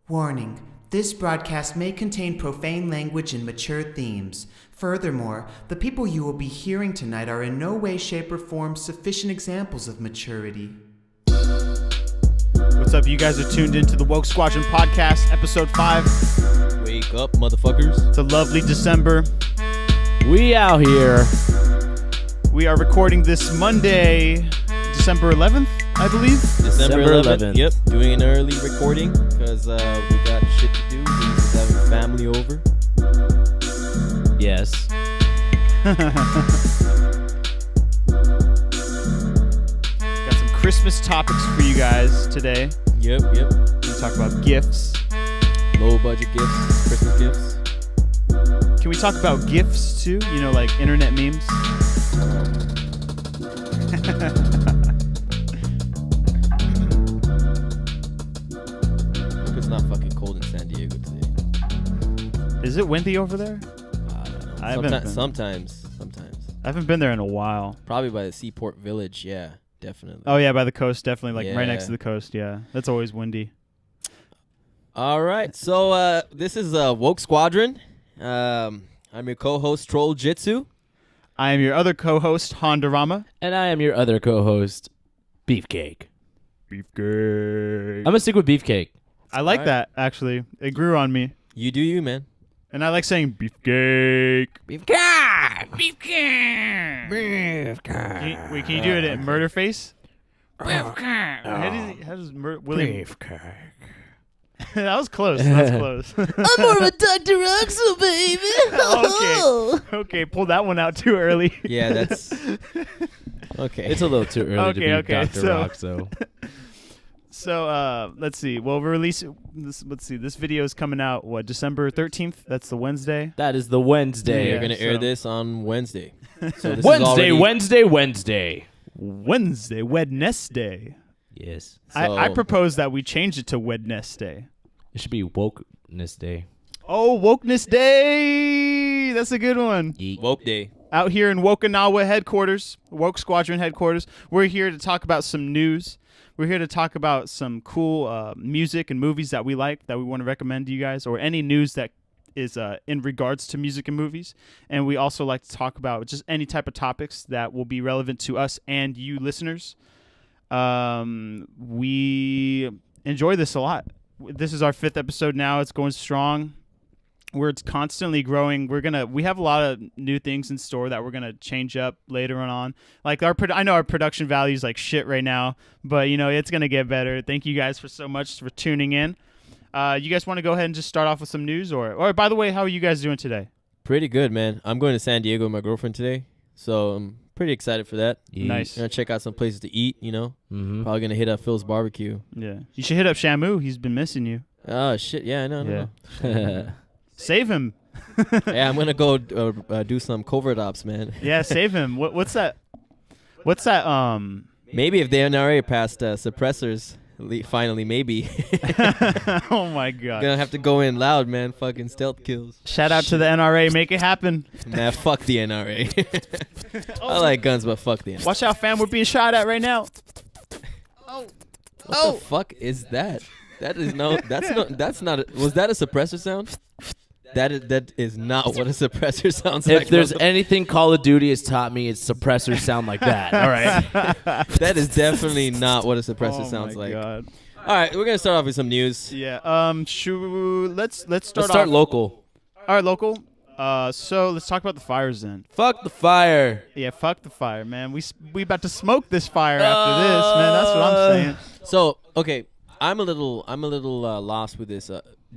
Warning. This broadcast may contain profane language and mature themes. Furthermore, the people you will be hearing tonight are in no way, shape, or form sufficient examples of maturity. What's up? You guys are tuned into the Woke Squadron Podcast, Episode 5. Wake up, motherfuckers. It's a lovely December. We out here. We are recording this Monday, December 11th, I believe. December 11th. Yep, doing an early recording because we got shit to do. We just having family over. Yes. Got some Christmas topics for you guys today. Yep. We're going to talk about gifts. Low budget gifts, Christmas gifts. Can we talk about gifts too? You know, like internet memes? Hope it's not fucking cold in San Diego today. Is it windy over there? I don't know. Sometimes. I haven't been there in a while. Probably by the Seaport Village. Yeah, definitely. Oh, yeah, by the coast, definitely. Like right next to the coast, yeah. That's always windy. All right, so this is Woke Squadron. I'm your co-host, Troll Jitsu. I am your other co-host, Hondarama. And I am your other co-host, Beefcake. Beefcake. I'm going to stick with Beefcake. I like that, actually. It grew on me. You do you, man. And I like saying beefcake. Beefcake! Beefcake! Beefcake! Wait, can you do it in murder face? Beefcake! How does William... Beefcake. That was close. That was close. I'm more of a Dr. Oxo, baby. Okay, pull that one out too early. Yeah, that's... Okay. It's a little too early to be Dr. Roxo. So, let's see. Well, we're releasing this. Let's see. This video is coming out, December 13th? That's the Wednesday. That is the Wednesday. We're going to air this on Wednesday. So this Wednesday. Wednesday. Yes. I propose that we change it to Wednesday. It should be Wokeness Day. Oh, Wokeness Day! That's a good one. Woke Day. Out here in Okinawa headquarters, Woke Squadron headquarters, we're here to talk about some news. We're here to talk about some cool music and movies that we like, that we want to recommend to you guys, or any news that is in regards to music and movies. And we also like to talk about just any type of topics that will be relevant to us and you listeners. We enjoy this a lot. This is our 5th episode now. It's going strong. It's constantly growing. We have a lot of new things in store that we're gonna change up later on. Like I know our production value is like shit right now, but it's gonna get better. Thank you guys so much for tuning in. You guys want to go ahead and just start off with some news, or by the way, how are you guys doing today? Pretty good, man. I'm going to San Diego with my girlfriend today, so I'm pretty excited for that. Nice. Gonna check out some places to eat. Mm-hmm. Probably gonna hit up Phil's barbecue. Yeah, you should hit up Shamu. He's been missing you. Oh shit, yeah, I know. Save him. Yeah, I'm gonna go do some covert ops, man. Yeah, save him. What's that? Maybe if the NRA passed suppressors, finally, maybe. Oh my god. Gonna have to go in loud, man. Fucking stealth kills. Shout out to the NRA. Make it happen. Nah, fuck the NRA. I like guns, but fuck the NRA. Watch out, fam. We're being shot at right now. What the fuck is that? That's not. Was that a suppressor sound? That is not what a suppressor sounds like. If there's anything Call of Duty has taught me, it's suppressors sound like that. All right. That is definitely not what a suppressor sounds like. God. All right, we're gonna start off with some news. Yeah. Let's start Start local. All right, local. So let's talk about the fires then. Fuck the fire. Yeah, fuck the fire, man. We about to smoke this fire after this, man. That's what I'm saying. So okay, I'm a little lost with this.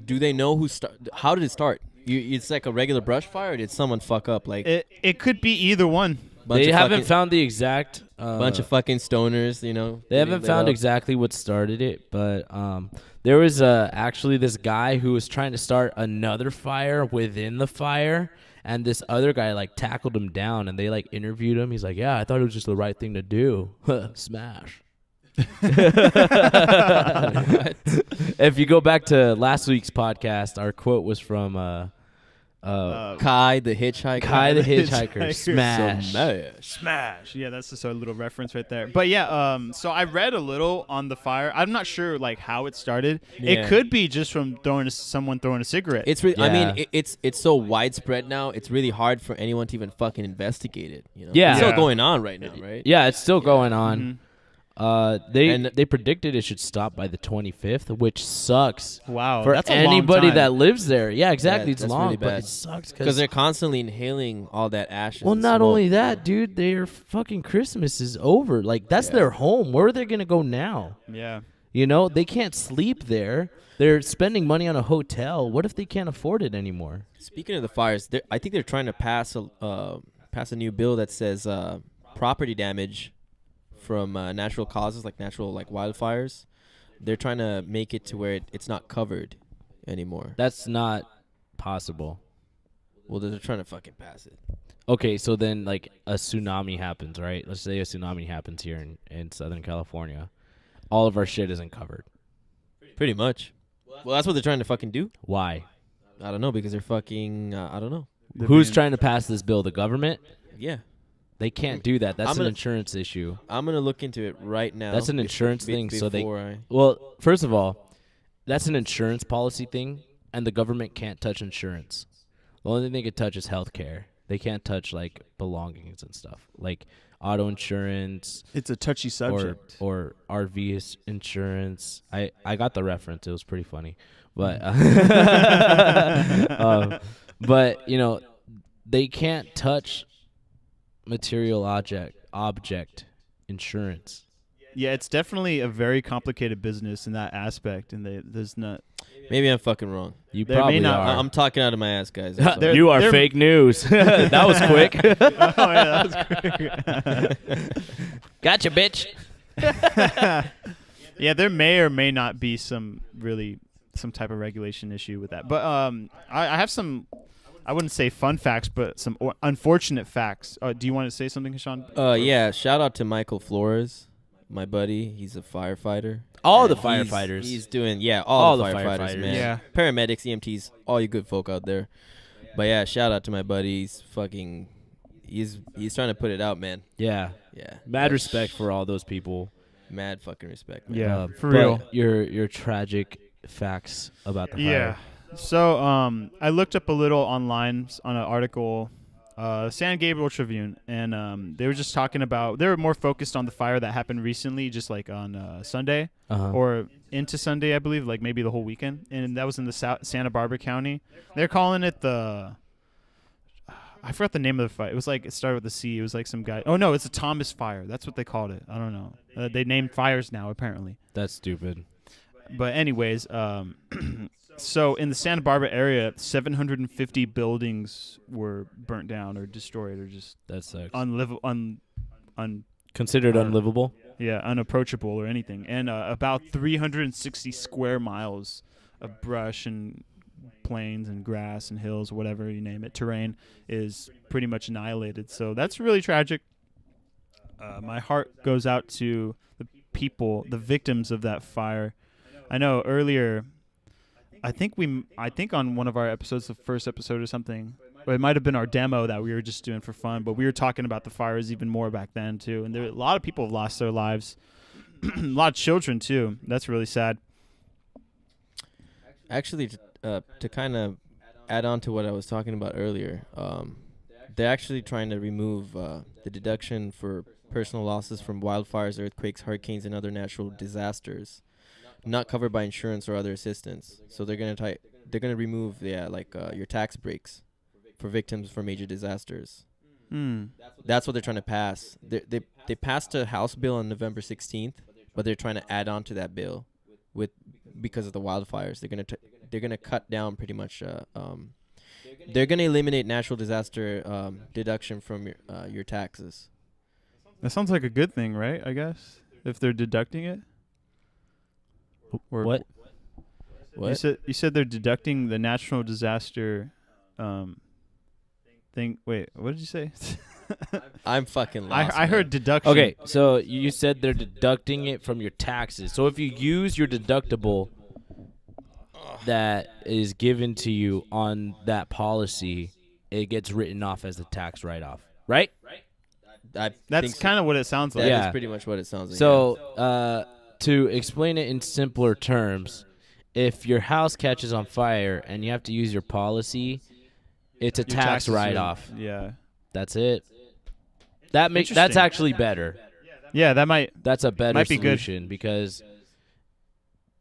Do they know who how did it start? It's like a regular brush fire, or did someone fuck up? Like it could be either one. They haven't found the exact bunch of fucking stoners, They haven't found exactly what started it, but there was actually this guy who was trying to start another fire within the fire, and this other guy like tackled him down, and they like interviewed him. He's like, "Yeah, I thought it was just the right thing to do." Smash. If you go back to last week's podcast, our quote was from Kai the Hitchhiker. Kai the Hitchhiker. Smash. Yeah, that's just a little reference right there. But yeah, so I read a little on the fire. I'm not sure like how it started. Yeah. It could be just from someone throwing a cigarette. It's really, I mean, it's so widespread now. It's really hard for anyone to even fucking investigate it. You know? Yeah. It's still Yeah. going on right now, right? Yeah, it's still going on. Mhm. They predicted it should stop by the 25th, which sucks Wow, for that's a long anybody time. that lives there. Yeah, exactly. Yeah, it's that's long, really but bad. it sucks Because they're constantly inhaling all that ashes. well, and not smoke. only that, dude. Their fucking Christmas is over. Like that's their home. Where are they gonna go now? Yeah. You know, they can't sleep there. They're spending money on a hotel. What if they can't afford it anymore? Speaking of the fires, I think they're trying to pass a new bill that says property damage from natural causes like wildfires. They're trying to make it to where it's not covered anymore. That's not possible. Well, they're trying to fucking pass it. Okay, so then like a tsunami happens, right? Let's say a tsunami happens here in Southern California. All of our shit isn't covered. Pretty much. Well, that's what they're trying to fucking do. Why? I don't know, because they're fucking, I don't know. Who's trying to pass this bill? The government? Yeah. They can't do that. That's I'm an gonna- insurance issue. I'm going to look into it right now. That's an insurance thing, so they- before I- Well, first of all, that's an insurance policy thing, and the government can't touch insurance. The only thing they can touch is healthcare. They can't touch like belongings and stuff, like auto insurance It's a touchy subject. or RV insurance. I got the reference. It was pretty funny, but but you know they can't touch material object insurance. Yeah, it's definitely a very complicated business in that aspect, and there's not. Maybe I'm fucking wrong. You There may probably not- are. I'm talking out of my ass, guys. I'm sorry. They're- You are they're- fake news. That was quick. Oh, yeah, that was great. Gotcha, bitch. Yeah, there may or may not be some type of regulation issue with that. But I have some, I wouldn't say fun facts, but some unfortunate facts. Do you want to say something, Sean? Yeah, shout out to Michael Flores, my buddy. He's a firefighter. All the And firefighters. He's doing, all All the the firefighters, firefighters. man. Yeah. Paramedics, EMTs, all you good folk out there. But yeah, shout out to my buddy. He's trying to put it out, man. Yeah. Yeah. Mad respect for all those people. Mad fucking respect, man. Yeah, for but real. Your tragic facts about the fire. Yeah. So I looked up a little online on an article, San Gabriel Tribune, and they were just talking about, they were more focused on the fire that happened recently, just like on Sunday or into Sunday, I believe, like maybe the whole weekend. And that was in the Santa Barbara County. They're calling it I forgot the name of the fire. It was like, it started with a C. It was like some guy. Oh, no, it's a Thomas fire. That's what they called it. I don't know. They named fires now, apparently. That's stupid. But anyways, so in the Santa Barbara area, 750 buildings were burnt down or destroyed or just That sucks. Considered unlivable. unapproachable or anything. And about 360 square miles of brush and plains and grass and hills, whatever you name it, terrain is pretty much annihilated. So that's really tragic. My heart goes out to the people, the victims of that fire. I know earlier, I think on one of our episodes, the first episode or something, or it might have been our demo that we were just doing for fun, but we were talking about the fires even more back then too. And a lot of people have lost their lives. A lot of children too. That's really sad. Actually, to kind of add on to what I was talking about earlier, they're actually trying to remove the deduction for personal losses from wildfires, earthquakes, hurricanes, and other natural disasters, not covered by insurance or other assistance. So they're gonna remove your tax breaks for victims for major disasters. That's what they're trying to pass. They passed a House bill on November 16th, but they're trying to add on to that bill because of the wildfires. They're gonna cut down pretty much. They're gonna eliminate natural disaster deduction from your taxes. That sounds like a good thing, right? I guess if they're deducting it. Or What? What? You said they're deducting the natural disaster thing. Wait, what did you say? I'm fucking lost. I heard deduction. Okay, so you said they're deducting it from your taxes. So if you use your deductible, that is given to you on that policy, it gets written off as a tax write-off, right? That's kind of what it sounds like. That is pretty much what it sounds like. So, to explain it in simpler terms, if your house catches on fire and you have to use your policy, it's a tax write-off. Yeah. That's it. That's actually better. Yeah, That's a better might be solution because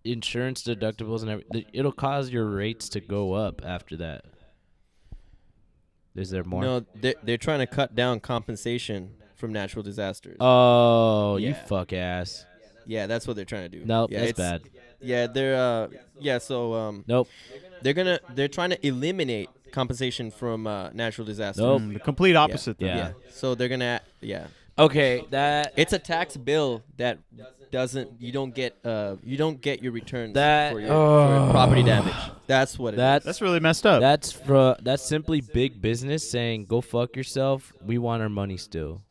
insurance deductibles and everything, it'll cause your rates to go up after that. Is there more? No, they're trying to cut down compensation from natural disasters. Oh, Yeah. you fuck ass. Yeah, that's what they're trying to do. Nope, yeah, that's bad. Yeah, they're so Nope. they're trying to eliminate compensation from natural disasters. Nope. the complete opposite. Yeah. Then. So they're gonna Okay, that it's a tax bill that you don't get your returns That- for your property damage. That's what it is. That's really messed up. that's simply big business saying go fuck yourself. We want our money still.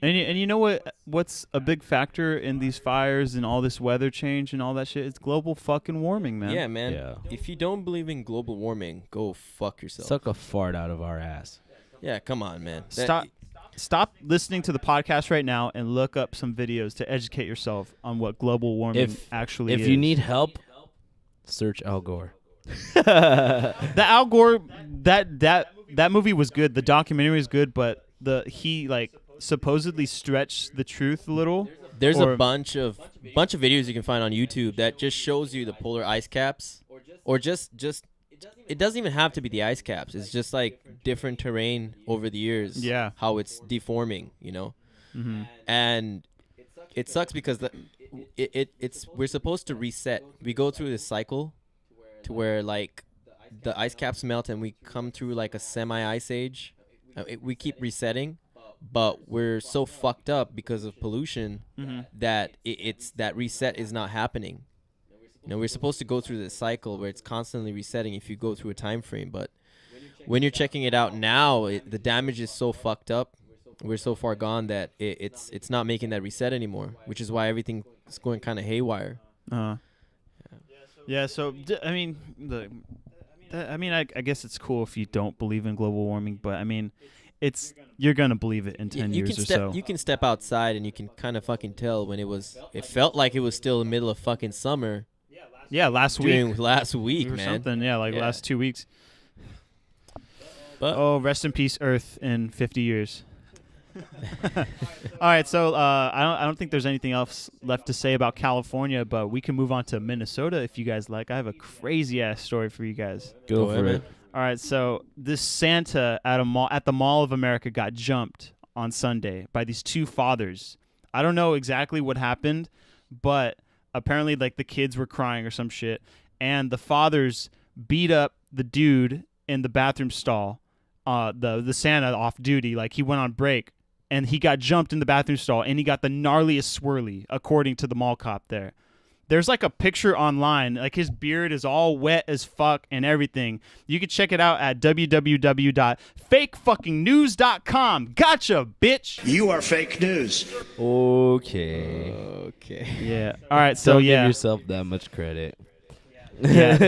And you know what's a big factor in these fires and all this weather change and all that shit? It's global fucking warming, man. Yeah, man. Yeah. If you don't believe in global warming, go fuck yourself. Suck a fart out of our ass. Yeah, come on, man. Stop listening to the podcast right now and look up some videos to educate yourself on what global warming actually is. If you need help, search Al Gore. The Al Gore that movie was good. The documentary was good, but he supposedly stretched the truth a little. There's a bunch of videos you can find on YouTube that just shows you the polar ice caps, or just it doesn't even have to be the ice caps. It's just like different terrain over the years. Yeah. How it's deforming, Mm-hmm. and it sucks because we're supposed to reset. We go through this cycle to where like the ice caps melt and we come through like a semi-ice age. We keep resetting. But we're so fucked up because of pollution that that reset is not happening. We're supposed to go through this cycle where it's constantly resetting if you go through a time frame. But when you're checking it out now, the damage is so fucked up. We're so far gone that it's not making that reset anymore, which is why everything is going kind of haywire. Yeah. So I guess it's cool if you don't believe in global warming, but I mean. You're gonna believe it in 10 years or so. You can step outside and you can kind of fucking tell when it felt like it was still the middle of fucking summer. Yeah, last week or man. Something. Yeah, last 2 weeks. But rest in peace, Earth, in 50 years. All right, so I don't think there's anything else left to say about California, but we can move on to Minnesota if you guys like. I have a crazy ass story for you guys. Go for it. All right, so this Santa at the Mall of America got jumped on Sunday by these two fathers. I don't know exactly what happened, but apparently the kids were crying or some shit, and the fathers beat up the dude in the bathroom stall, the Santa off duty, like he went on break, and he got jumped in the bathroom stall, and he got the gnarliest swirly, according to the mall cop there. There's a picture online, his beard is all wet as fuck and everything. You can check it out at www.fakefuckingnews.com. Gotcha, bitch. You are fake news. Okay. Yeah. All right. So Don't yeah. give yourself that much credit. Yeah.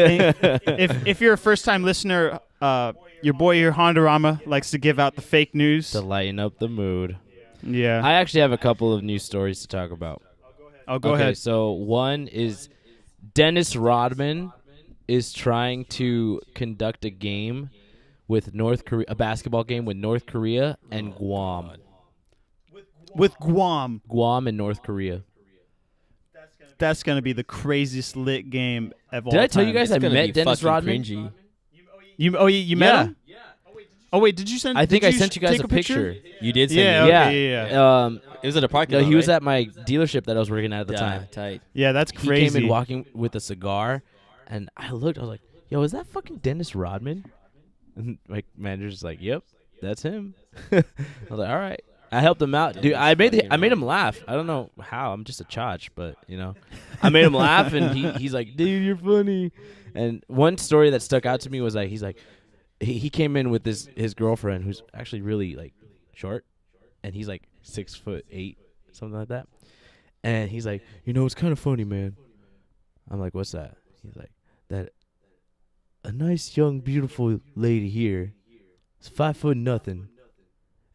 if you're a first time listener, your boy here Hondorama likes to give out the fake news To lighten up the mood. Yeah. I actually have a couple of news stories to talk about. Oh, go ahead. So one is Dennis Rodman is trying to conduct a game with North Korea, a basketball game with North Korea and Guam. With Guam. Guam and North Korea. That's going to be the craziest lit game of all Did I tell you time. guys I met Dennis Rodman? Cringy. You met him? Oh, wait, did you send I think I sent you guys take a picture. You did send Yeah, me. okay, yeah. It was at a parking No, lot, he was right? at my dealership that I was working at the time. Tight. Yeah, that's He crazy. came in walking with a cigar, and I looked. I was like, "Yo, is that fucking Dennis Rodman?" And my manager's like, "Yep, that's him." I was like, "All right." I helped him out, dude. I made him laugh. I don't know how. I'm just a chotch, but I made him laugh, and he's like, "Dude, you're funny." And one story that stuck out to me was he came in with his girlfriend, who's actually really short, and he's 6'8", something like that. And he's like, it's kind of funny, man. I'm like, what's that? He's like, that a nice young beautiful lady here is 5'0"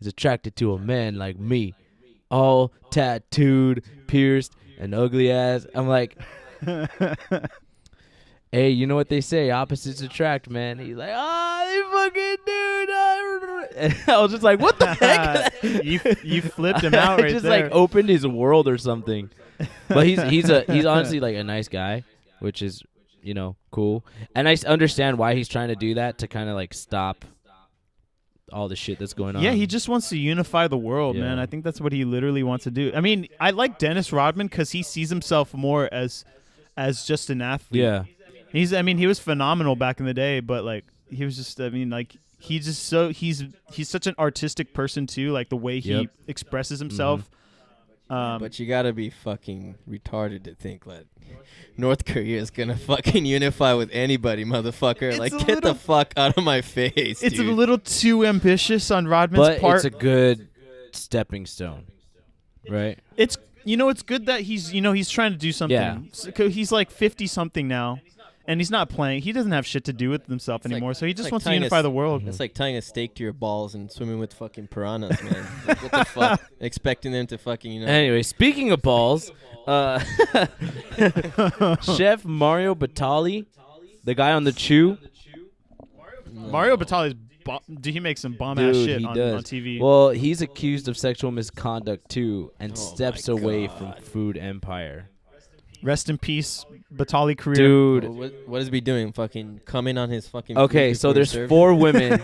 is attracted to a man like me, all tattooed, pierced, and ugly ass. I'm like, hey, you know what they say? Opposites attract, man. He's like, they fucking dude. And I was just like, what the heck? you flipped him out right just there. like opened his world or something. But he's honestly like a nice guy, which is, cool. And I understand why he's trying to do that, to kind of like stop all the shit that's going on. Yeah, he just wants to unify the world, man. I think that's what he literally wants to do. I mean, I like Dennis Rodman because he sees himself more as just an athlete. Yeah. He was phenomenal back in the day, but like he was just, he's such an artistic person too, like the way he expresses himself. But you gotta be fucking retarded to think like North Korea is gonna fucking unify with anybody, motherfucker. Like, get the fuck out of my face, It's dude. a little too ambitious on Rodman's part. But it's a good stepping stone, right? It's good that he's trying to do something. Yeah. So, he's like 50 something now, and he's not playing. He doesn't have shit to do with himself anymore. So he just wants to unify the world. It's like tying a stake to your balls and swimming with fucking piranhas, man. Like, what the fuck? Expecting them to fucking, Anyway, speaking of balls, Chef Mario Batali, the guy on the Chew. Mario Batali's he makes some bomb ass shit on TV. Well, he's accused of sexual misconduct too, and steps away from Food Empire. Rest in peace, Batali career. Dude. What is he doing? Fucking coming on his fucking. Okay, food so before there's he served? 4 women.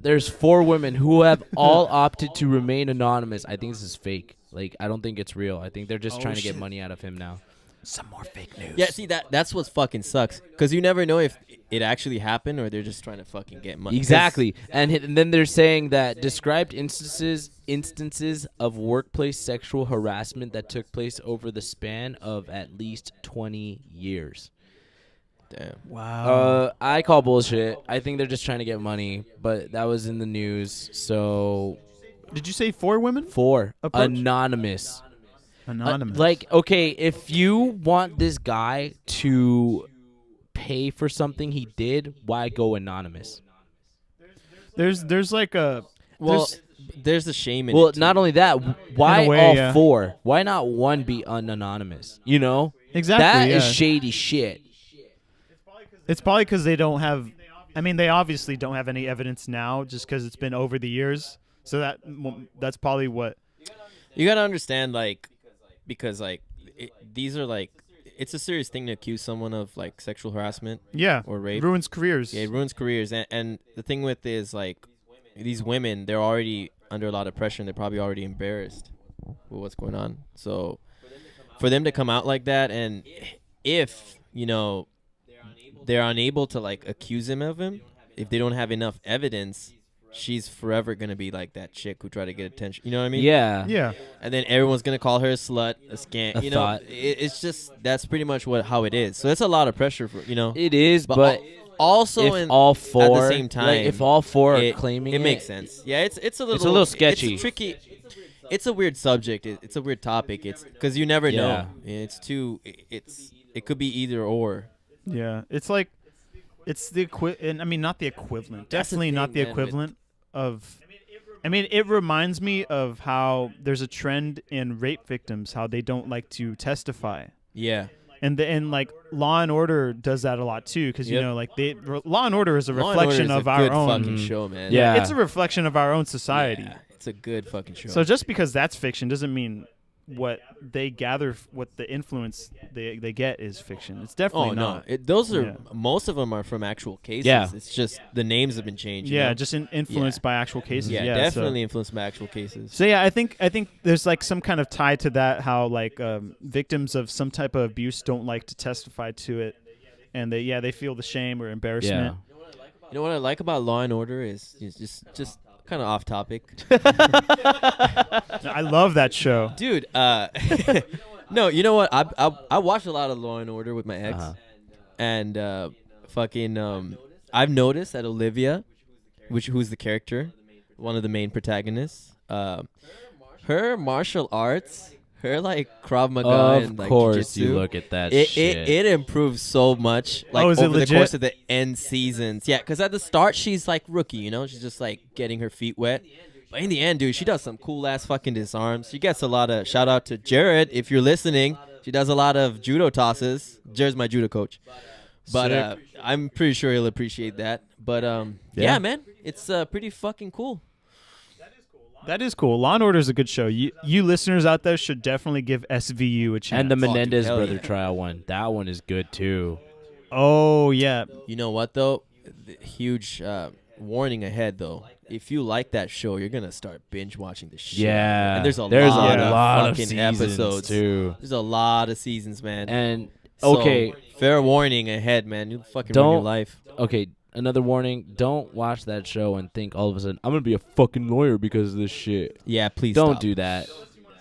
There's 4 women who have all opted to remain anonymous. I think this is fake. Like, I don't think it's real. I think they're just trying to get money out of him now. Some more fake news. Yeah, see that's what fucking sucks, because you never know if it actually happened or they're just trying to fucking get money. Exactly, and then they're saying that described instances of workplace sexual harassment that took place over the span of at least 20 years. Damn. Wow. I call bullshit. I think they're just trying to get money, but that was in the news. So Did you say 4 women? 4 Approach? Anonymous. Anonymous. Okay, if you want this guy to pay for something he did, why go anonymous? There's like a there's the shame in it. Well, too. not only that, why way, all yeah. 4? Why not one be anonymous? Exactly. That yeah. is shady shit. It's probably because they don't have. They obviously don't have any evidence now, just because it's been over the years. So that's probably what. You gotta understand, like, because these are like, it's a serious thing to accuse someone of like sexual harassment. Yeah. Or rape. Ruins careers. Yeah, it ruins careers, and the thing with is like, these women, they're already under a lot of pressure and they're probably already embarrassed with what's going on. So for them to come out like that, and if they're unable to like accuse him of him, if they don't have enough evidence, she's forever gonna be like that chick who tried to get attention. You know what I mean? Yeah. Yeah. And then everyone's gonna call her a slut, a scam. A thought. It's just, that's pretty much how it is. So it's a lot of pressure for It is, but also if all 4 at the same time, like, if all 4 are claiming it makes sense. Yeah, it's a little, It's a little sketchy. It's tricky. It's a weird subject. It's a weird topic. It's because you never know. It's it could be either or. Yeah. It's like it's the not the equivalent. That's the Definitely thing, not the man, equivalent of. It reminds me of how there's a trend in rape victims, how they don't like to testify. Yeah. And like Law and Order does that a lot too, because Law and Order is a Law and Order reflection is of a our good own. fucking show, man. Yeah. It's a reflection of our own society. Yeah, it's a good fucking show. So just because that's fiction doesn't mean what they gather, what the influence they get is fiction. It's definitely not. Those are most of them are from actual cases. Yeah. It's just the names have been changed. Yeah, just influenced by actual cases. Yeah, Yeah, definitely influenced by actual cases. So yeah, I think there's like some kind of tie to that, how like victims of some type of abuse don't like to testify to it, and they feel the shame or embarrassment. You know what I like about Law and Order is just kind of off topic. I love that show, Dude. No, you know what? I watched a lot of Law and Order with my ex, and I've noticed that Olivia, who's the character, one of the main protagonists, her martial arts, Her like Krav Maga Of and like course, jiu-jitsu, you look at that it shit. it improves so much like is it over the legit? course of the end seasons. Yeah, because at the start she's like rookie, you know, she's just like getting her feet wet. But in the end, dude, she does some cool ass fucking disarms. She gets a lot of shout out to Jared if you're listening. She does a lot of judo tosses. Jared's my judo coach, but I'm pretty sure he'll appreciate that. But yeah, man, it's pretty fucking cool. That is cool. Law and Order is a good show. You listeners out there should definitely give SVU a chance. And the Menendez hell brother yeah. trial one. That one is good too. Oh yeah. You know what though? Huge warning ahead though. If you like that show, you're gonna start binge watching the shit. Yeah. And there's a There's lot, a of lot of fucking seasons episodes too. There's a lot of seasons, man. And So, okay, fair warning ahead, man. You fucking ruin your Don't- life. okay. Another warning: don't watch that show and think all of a sudden I'm gonna be a fucking lawyer because of this shit. Yeah, please Don't stop. do that.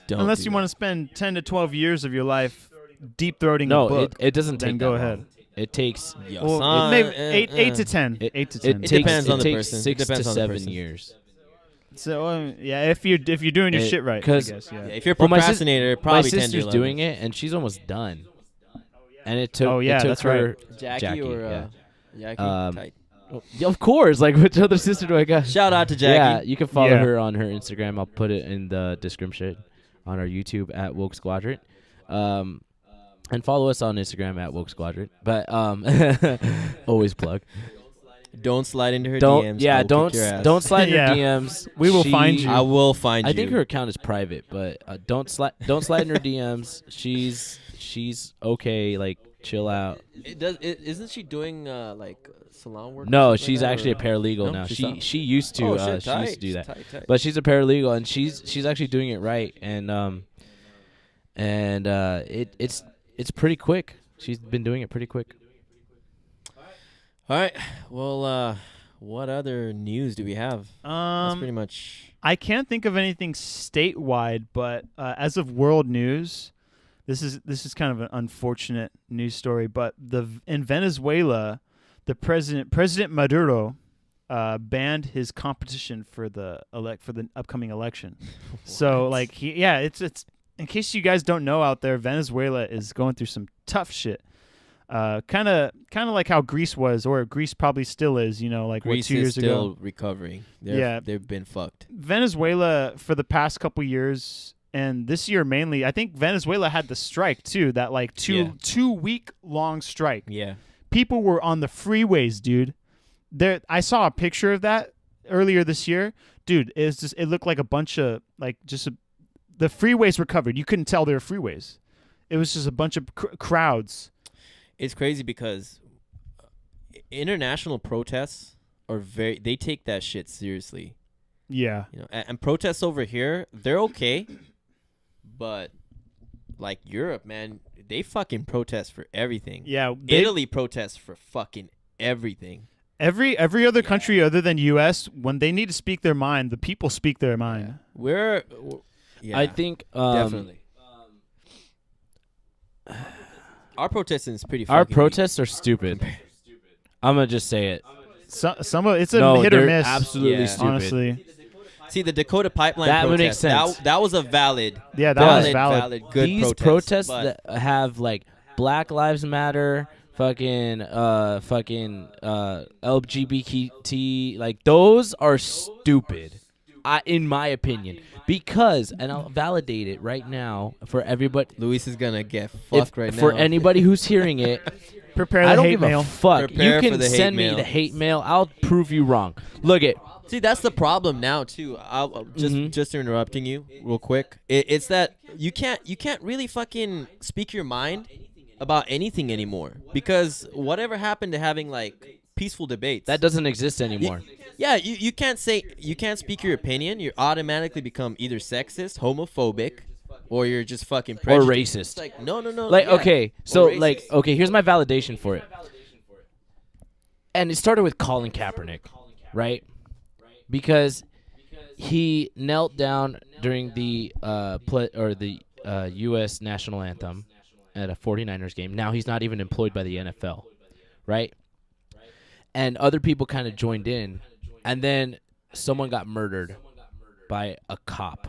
Don't Unless do you that. want to spend 10 to 12 years of your life deep throating a No, book. it doesn't then take go that ahead. long. It takes Yo, Well, son, maybe uh, eight to 10. it, 8 to it 10. takes depends on the takes person. It 6 depends to on the 7 person. years. So yeah, if you're doing your It- shit right, I 'cause- guess. Yeah. Yeah, if you're a Well, procrastinator, My probably 10 to sister's 11. doing it and she's almost done. And it took. Oh, yeah, it took that's her. right. Jackie, or Jackie? Tight. Yeah, of course. Like, which other sister do I got? Shout out to Jackie. Yeah, you can follow Yeah. her on her Instagram. I'll put it in the description on our YouTube at Woke Squadron. And follow us on Instagram at Woke Squadron. But always plug. Don't slide into her Don't DMs. yeah, I will don't kick your ass. don't slide in Yeah. her DMs. We will find you. I will find you. I think her account is private, but don't slide in her DMs. She's okay. Like, chill out. Isn't she doing like salon work? or No, something she's like that, actually a or- parallegal No, now. she's She not? she used to Oh, shit, she used to tight, do that. tight. But she's a paralegal and she's actually doing it right, and it's pretty quick. She's been doing it pretty quick. All right. Well, what other news do we have? That's pretty much. I can't think of anything statewide, but as of world news, this is kind of an unfortunate news story. But in Venezuela, the President Maduro banned his competition for the upcoming election. So like it's in case you guys don't know out there, Venezuela is going through some tough shit. Kind of like how Greece was, or Greece probably still is. You know, like Greece 2 years is still ago. recovering. Yeah. They've been fucked. Venezuela for the past couple years, and this year mainly, I think Venezuela had the strike too. That like two week long strike. Yeah. People were on the freeways, dude. I saw a picture of that earlier this year, dude. It looked like a bunch of the freeways were covered. You couldn't tell they were freeways. It was just a bunch of crowds. It's crazy because international protests they take that shit seriously. Yeah. You know, and protests over here, they're okay, but like Europe, man, they fucking protest for everything. Yeah. Italy protests for fucking everything. Every other country other than U.S., when they need to speak their mind, the people speak their mind. Yeah, I think definitely. Our protesting is pretty. our fucking protests are stupid. I'm gonna just say it. Some of it's a No, hit or they're miss. absolutely Yeah. stupid. Honestly, See, the Dakota pipeline That would protest, make sense. That was a valid. yeah, that valid, was valid. good These protest, protests but that have like Black Lives Matter, fucking LGBT, like those are stupid, in my opinion. Because, and I'll validate it right now for everybody. Luis is gonna get fucked right now. For anybody who's hearing it, Prepare I the don't hate give mail. a fuck. Prepare You for can the hate send me mail. the hate mail. I'll prove you wrong. Look it. See, that's the problem now too. I'll just interrupting you real quick. It's that you can't really fucking speak your mind about anything anymore, because whatever happened to having like peaceful debates, That doesn't exist anymore. you can't speak your opinion. You automatically become either sexist, homophobic, or you're just fucking Or prejudiced. racist. It's like no. Like, yeah. okay, so, Or like, racist. okay, here's my validation for it. And it started with Colin Kaepernick, right? Because he knelt down during the U.S. national anthem at a 49ers game. Now he's not even employed by the NFL, right? And other people kind of joined in, and then someone got murdered by a cop.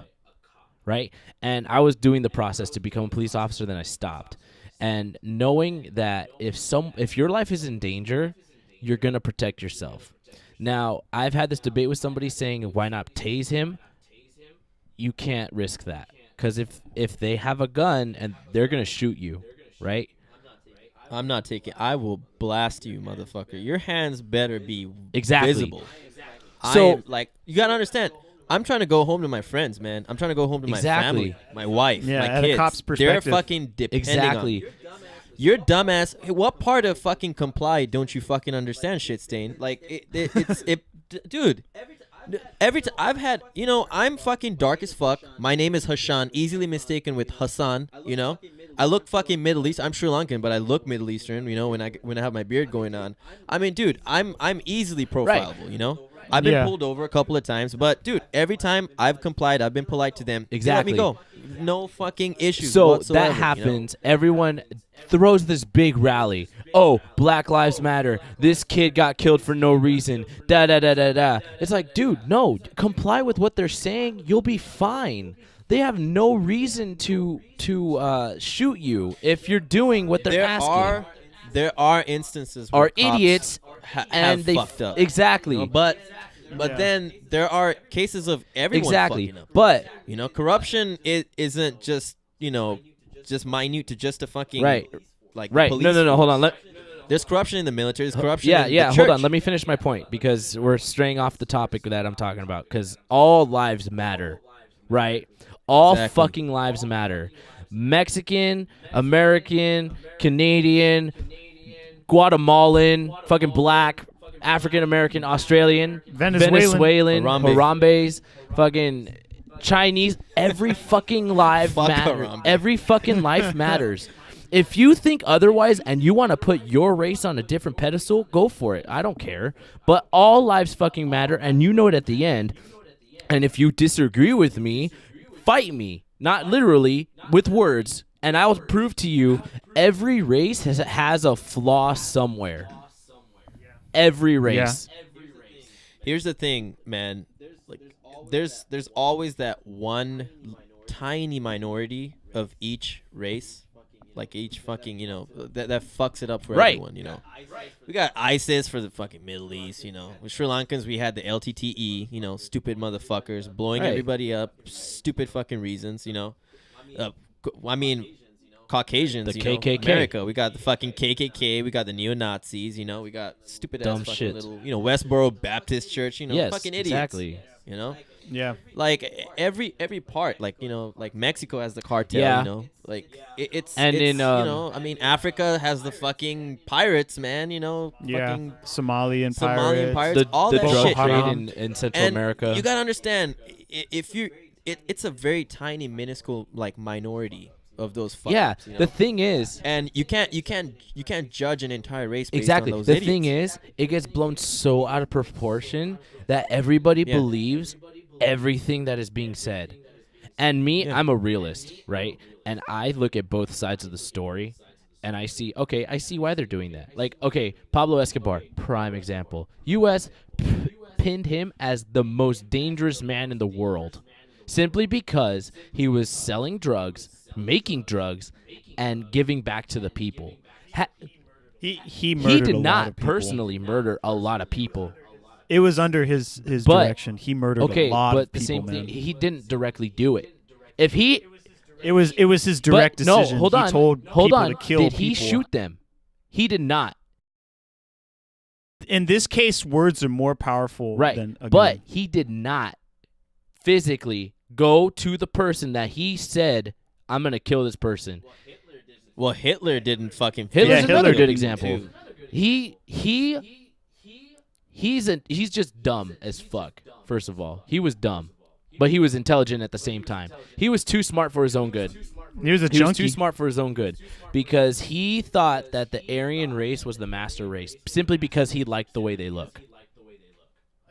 right? And I was doing the process to become a police officer, then I stopped. And knowing that if your life is in danger, you're going to protect yourself. Now, I've had this debate with somebody saying, why not tase him? You can't risk that. Because if they have a gun and they're going to shoot you, right? I'm not taking. I will blast you, motherfucker. Your hands better be Exactly. visible. So, You gotta understand. I'm trying to go home to my friends, man. I'm trying to go home to my family, my wife, Yeah, my at kids. a cop's They're perspective. fucking depending on exactly. you. You're dumbass. Hey, what part of fucking comply don't you fucking understand, shit stain? Like dude. Every time I've had, I'm fucking dark as fuck. My name is Hashan, easily mistaken with Hassan. I look fucking Middle East. I'm Sri Lankan, but I look Middle Eastern. When I have my beard going on. I mean, dude, I'm easily profilable. I've been pulled over a couple of times, but dude, every time I've complied, I've been polite to them. Exactly. They let me go. No fucking issues. So whatsoever, that happens. Everyone throws this big rally. Oh, Black Lives Matter. This kid got killed for no reason. Da da da da da. It's like, dude, no. Comply with what they're saying. You'll be fine. They have no reason to shoot you if you're doing what they're asking. There are instances where Are idiots and have they fucked up. Exactly. But then there are cases of everyone Exactly. fucking up. But corruption isn't just just minute to just a fucking right. police No. Hold on. There's corruption in the military. There's corruption. Yeah. in the Hold church. on. Let me finish my point because we're straying off the topic that I'm talking about. Because all lives matter, right? All fucking lives matter. Mexican, American, Canadian, Guatemalan, fucking black, African American, Australian, Venezuelan, Harambes, fucking Chinese. Every fucking life matters. Every fucking life matters. If you think otherwise and you want to put your race on a different pedestal, go for it. I don't care. But all lives fucking matter, and you know it at the end. And if you disagree with me, fight me. Not literally, with words. And I will prove to you every race has a flaw somewhere. Every race. Yeah. Here's the thing, man. There's always that one tiny minority of each race, like each fucking that fucks it up for everyone. We got ISIS for the fucking Middle East. With Sri Lankans we had the LTTE. Stupid motherfuckers blowing everybody up, stupid fucking reasons. I mean, Caucasians, The KKK. America, we got the fucking KKK, we got the neo-Nazis, we got stupid ass Dumb fucking shit. little, Westboro Baptist Church, Yes, fucking idiots. exactly. Yeah. Like every part, like Mexico has the cartel, Yeah. it's And in, I mean, Africa has the fucking pirates, man, Yeah. fucking Somalian Somalian pirates. pirates, all the that drug shit. trade in Central And America. you gotta understand, if you, it's a very tiny, minuscule minority of those fuckers. Yeah, the thing is, and you can't judge an entire race based exactly. on those The idiots. thing is, it gets blown so out of proportion that everybody believes everything that is being said. And me, I'm a realist, right? And I look at both sides of the story, and I see why they're doing that. Like, okay, Pablo Escobar, prime example. U.S. pinned him as the most dangerous man in the world simply because he was selling drugs, making drugs, and giving back to the people. He murdered He did a lot not of people. personally murder a lot of people. It was under his But- direction. He murdered Okay, a lot but of the people, same man. thing, he didn't directly do it. If he It was his direct but, no, decision. hold He on, told hold people on. to kill Did he people. shoot them? He did not. In this case, words are more powerful Right, than a but gun. he did not physically go to the person that he said, "I'm gonna kill this person." Well, Hitler didn't fucking. Hitler's Yeah, another Hitler good didn't example. too. He's just dumb as fuck. First of all, he was dumb, but he was intelligent at the same time. He was too smart for his own good. He was a He was junkie. too smart for his own good because he thought that the Aryan race was the master race simply because he liked the way they look.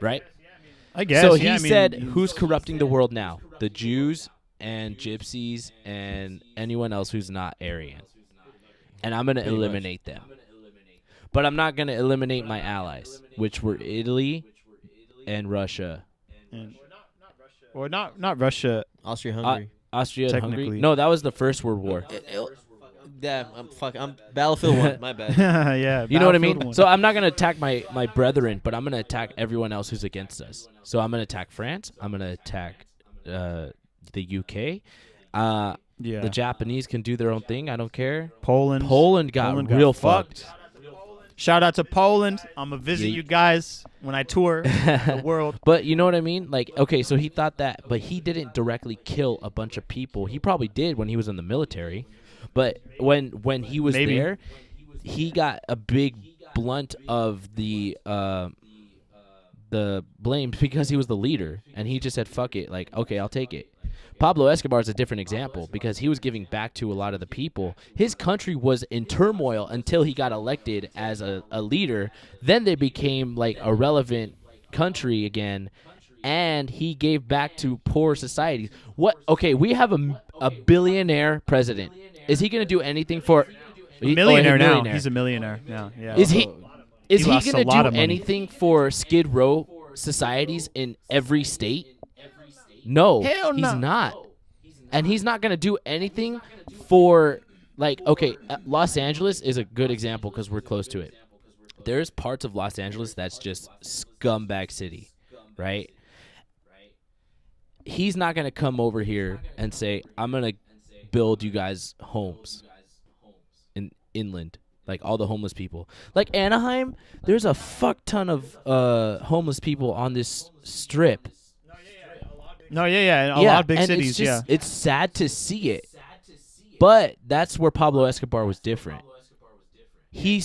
Right? I guess. So yeah, he I mean, said, who's corrupting the world now? The Jews and gypsies and anyone else who's not Aryan. And I'm going to eliminate them. But I'm not going to eliminate my allies, which were Italy and Russia. Or not Russia. Austria-Hungary. Austria and Hungary. Technically. No, that was the First World War. Yeah, I'm Battlefield 1. My bad. Yeah. You know what I Battlefield mean? 1. So I'm not going to attack my brethren, but I'm going to attack everyone else who's against us. So I'm going to attack France. I'm going to attack the UK. The Japanese can do their own thing. I don't care. Poland got real fucked. Shout out to Poland. I'm going to visit you guys when I tour the world. But you know what I mean? Like, okay, so he thought that, but he didn't directly kill a bunch of people. He probably did when he was in the military. But when he was there, he got a big blunt of the blame because he was the leader. And he just said, fuck it. Like, okay, I'll take it. Pablo Escobar is a different example because he was giving back to a lot of the people. His country was in turmoil until he got elected as a leader. Then they became like a relevant country again, and he gave back to poor societies. What? Okay, we have a billionaire president. Is he going to do anything for Millionaire now? He's a millionaire now. Yeah. Is he going lost to a lot do of money. anything for Skid Row societies in every state? No, Hell no. he's not. And he's not going to do anything for, like, okay, Los Angeles is a good example because we're close to it. There's parts of Los Angeles that's just scumbag city, right? He's not going to come over here and say, I'm going to build you guys homes in inland, like all the homeless people. Like Anaheim, there's a fuck ton of homeless people on this strip. No, yeah. A lot of big cities, It's sad to see it. But that's where Pablo Escobar was different. He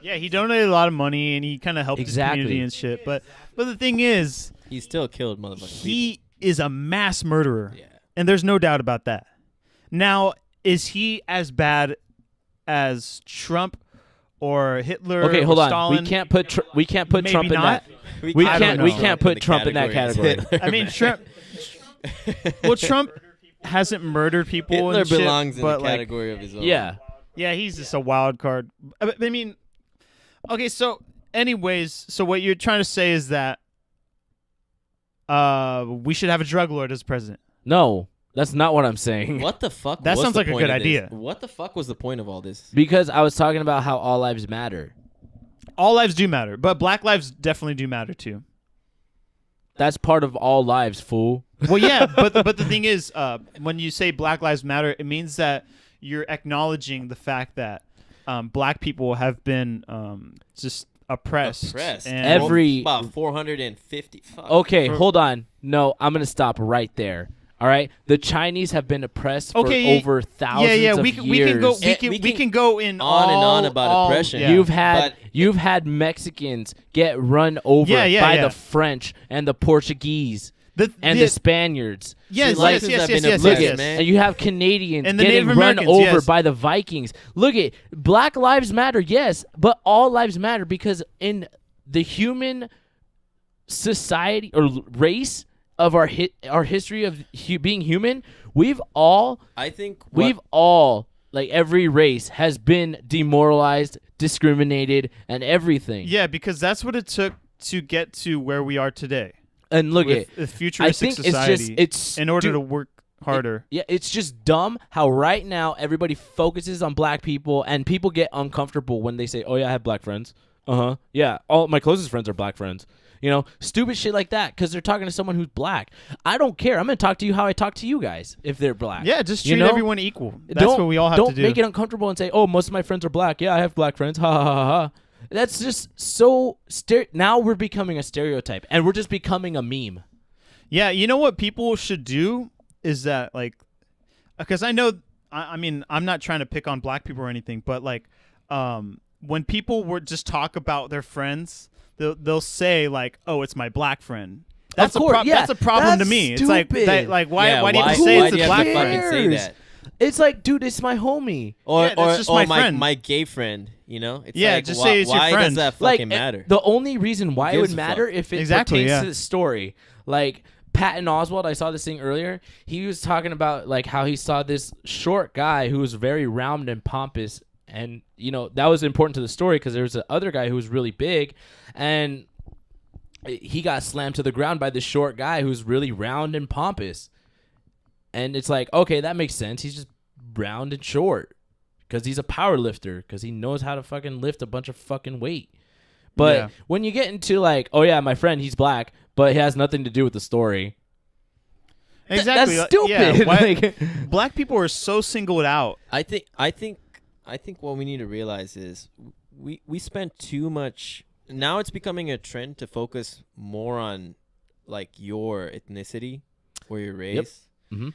donated a lot of money and he kind of helped his community and shit. But the thing is, He still killed motherfuckers. he is a mass murderer. Yeah. And there's no doubt about that. Now, is he as bad as Trump or Hitler Okay, or hold on. Stalin? We can't put Maybe Trump in not. that. We we can't put Trump in that category. I mean, Trump. Well, Trump hasn't murdered people Hitler and shit, belongs in but the like, category of his own. Yeah. yeah, he's just a wild card. I mean, okay. So, anyways, so what you're trying to say is that we should have a drug lord as president. No, that's not what I'm saying. What the fuck? That was sounds the like a point good of this? idea. What the fuck was the point of all this? Because I was talking about how all lives matter. All lives do matter, but black lives definitely do matter too. That's part of all lives, fool. Well, yeah, but the thing is, when you say Black Lives Matter, it means that you're acknowledging the fact that black people have been just oppressed. And About 450. Fuck. Okay, hold on. No, I'm going to stop right there. All right? The Chinese have been oppressed for over thousands of years. We can go in on and on about oppression. Yeah. You've had Mexicans get run over by the French and the Portuguese and the Spaniards. Yes. And you have Canadians and the getting Native run Americans, over by the Vikings. Look at Black Lives Matter, yes, but all lives matter because in the human society or race of our history of being human, we've all like every race has been demoralized, discriminated, and everything. Yeah, because that's what it took to get to where we are today. And look at a futuristic society. In order to work harder. It's just dumb how right now everybody focuses on black people and people get uncomfortable when they say, "Oh yeah, I have black friends." Yeah, all my closest friends are black friends. You know, stupid shit like that because they're talking to someone who's black. I don't care. I'm going to talk to you how I talk to you guys if they're black. Yeah, just treat everyone equal. That's what we all have to do. Don't make it uncomfortable and say, "Oh, most of my friends are black." Yeah, I have black friends. Ha ha ha ha. That's just so now we're becoming a stereotype and we're just becoming a meme. Yeah, you know what people should do is that, like, because I know, I mean, I'm not trying to pick on black people or anything, but like, when people would just talk about their friends, they'll say like, "Oh, it's my black friend." That's that's a problem to me. Stupid. It's like, why do you have to say it's a black friend? Say that? It's like, dude, it's my homie. Or just my friend. my gay friend, you know? It's yeah, like, just say it's your friend. Why does that fucking matter? The only reason why it would Gives a matter fuck. if it Exactly, pertains yeah. to the story. Like Patton Oswalt, I saw this thing earlier. He was talking about like how he saw this short guy who was very round and pompous. And, you know, that was important to the story because there was the other guy who was really big. And he got slammed to the ground by this short guy who's really round and pompous. And it's like, okay, that makes sense. He's just round and short because he's a power lifter because he knows how to fucking lift a bunch of fucking weight. But when you get into like, oh yeah, my friend, he's black, but he has nothing to do with the story. Exactly. That's stupid. Yeah, Like, black people are so singled out. I think what we need to realize is we spend too much. Now it's becoming a trend to focus more on like your ethnicity or your race. Yep. Mm-hmm.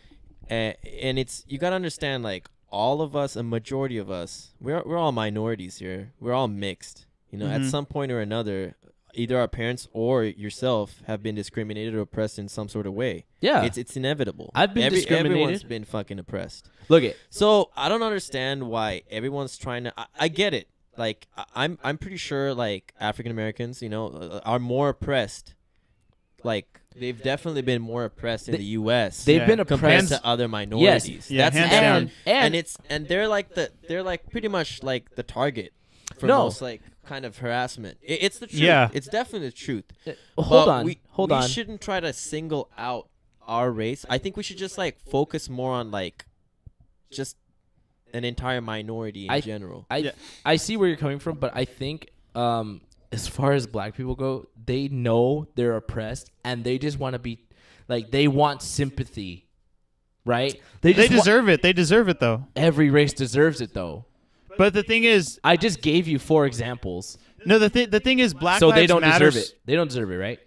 And it's, you got to understand, like, all of us, a majority of us, we're all minorities here. We're all mixed. You know, at some point or another, either our parents or yourself have been discriminated or oppressed in some sort of way. Yeah. It's inevitable. I've been discriminated. Everyone's been fucking oppressed. Look it. So I don't understand why everyone's trying to. I get it. Like, I'm pretty sure, like, African Americans, you know, are more oppressed. Like, they've definitely been more oppressed in the U.S. They've been compared oppressed to other minorities. Yes. Yeah, That's hands down. and they're like pretty much like the target for No. most like kind of harassment. It's the truth. Yeah. It's definitely the truth. Hold But on. we shouldn't try to single out our race. I think we should just like focus more on like just an entire minority in general. I see where you're coming from, but I think as far as black people go, they know they're oppressed and they just want to be like, they want sympathy, right? They deserve it. They deserve it though. Every race deserves it though. But the thing is, I just gave you 4 examples. no. The thing is, Black So Lives they don't Matters. deserve it. They don't deserve it, right?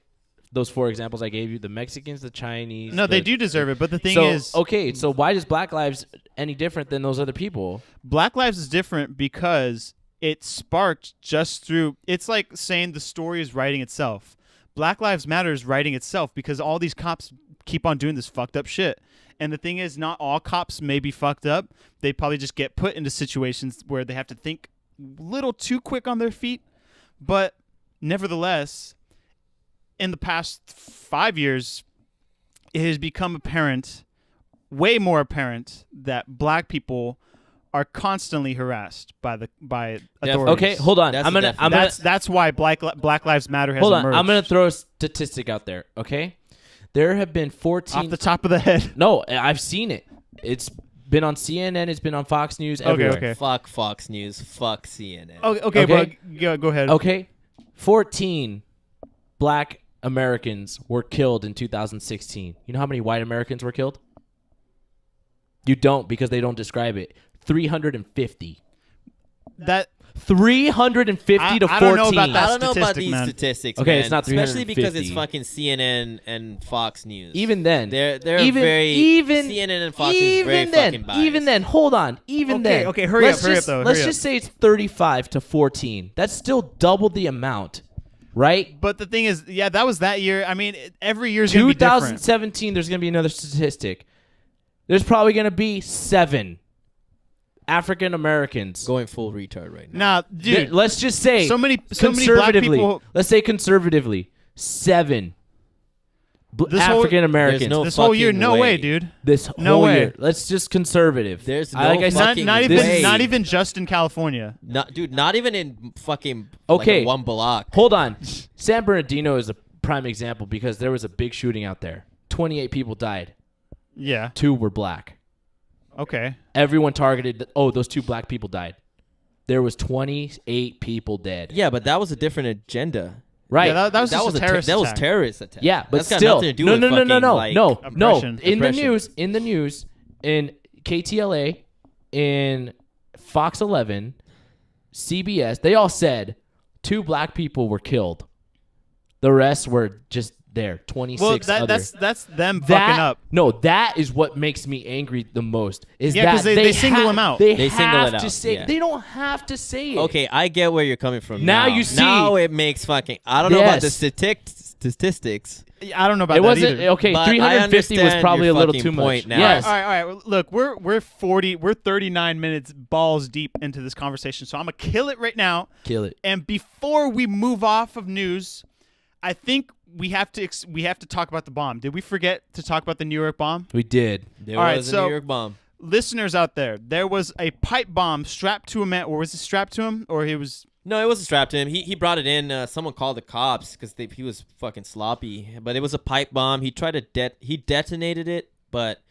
Those 4 examples I gave you, the Mexicans, the Chinese. No, they do deserve it. But the thing So, is, okay, so why does Black Lives any different than those other people? Black Lives is different because it sparked just through. It's like saying the story is writing itself. Black Lives Matter is writing itself because all these cops keep on doing this fucked up shit. And the thing is, not all cops may be fucked up. They probably just get put into situations where they have to think a little too quick on their feet. But nevertheless, in the past 5 years, it has become apparent, way more apparent, that black people are constantly harassed by authorities. Okay, hold on. That's why Black Lives Matter has hold on. emerged. I'm gonna throw a statistic out there. Okay, there have been 14. Off the top of the head. No, I've seen it. It's been on CNN. It's been on Fox News. Everywhere. Okay. Fuck Fox News. Fuck CNN. Okay, Okay. but go ahead. Okay, 14 black Americans were killed in 2016. You know how many white Americans were killed? You don't, because they don't describe it. 350. That 350 to 14. I don't know about that. I don't know about statistic, these man. statistics. Okay, man. it's not especially because it's 350. fucking CNN and Fox News. Even then, they're even CNN and Fox is very fucking biased. Even then, hold on. Even then, okay, hurry up though. Let's Hurry just say it's 35 to 14. That's still double the amount, right? But the thing is, yeah, that was that year. I mean, every year's gonna be different. 2017, there's gonna be another statistic. There's probably gonna be 7 African Americans. Going full retard right now. Nah, dude. Let's just say so many black conservatively. people. Let's say conservatively, 7 This whole- African Americans. There's no This whole year, fucking no way. way, dude. This No whole way. year. Let's just conservative. There's no like I said, fucking Not way. even just in California. Not even in fucking Okay. like one block. Hold on. San Bernardino is a prime example because there was a big shooting out there. 28 people died. Yeah. 2 were black. Okay. Everyone targeted. Oh, those 2 black people died. There was 28 people dead. Yeah, but that was a different agenda. Right. Yeah, that was just a terrorist that was attack. terrorist attack. Yeah, but That's got still, nothing to do no, with no, no, fucking, no, no, like, no. oppression. In the Oppression. news, in KTLA, in Fox 11, CBS, they all said 2 black people were killed. The rest were just there. 26 Well, others. that's them fucking up. No, that is what makes me angry the most. Is Yeah, that 'cause they single them out. They They single have it to out, say. yeah. They don't have to say it. Okay, I get where you're coming from. Now you see- Now it makes fucking. I don't know about the Yes. statistics. I don't know about It that wasn't either. okay. But I 350 was understand probably a your little fucking too much. point now. Yes. All right. Well, look, we're 39 minutes balls deep into this conversation, so I'm gonna kill it right now. Kill it. And before we move off of news, I think we have to talk about the bomb. Did we forget to talk about the New York bomb? We did. There All right, was a so- New York bomb. Listeners out there was a pipe bomb strapped to a man, or was it strapped to him, or he was? No, it wasn't strapped to him. He brought it in. Someone called the cops because he was fucking sloppy. But it was a pipe bomb. He tried to he detonated it, but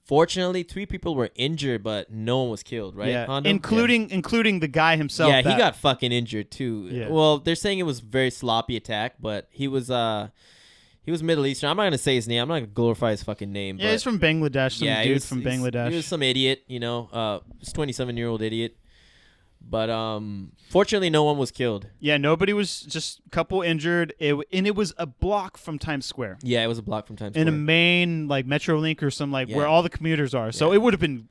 Fortunately, 3 people were injured, but no one was killed, right? Yeah, Hondo? including the guy himself. Yeah, he got fucking injured too. Yeah. Well, they're saying it was a very sloppy attack, but he was Middle Eastern. I'm not gonna say his name. I'm not gonna glorify his fucking name. Yeah, but he's from Bangladesh. Some yeah, dude from Bangladesh. He was some idiot, you know. This 27-year-old idiot. But fortunately, no one was killed. Yeah, nobody was. Just a couple injured. And it was a block from Times Square. Yeah, it was a block from Times Square. In a main like Metrolink or some like Yeah. where all the commuters are. So Yeah. it would have been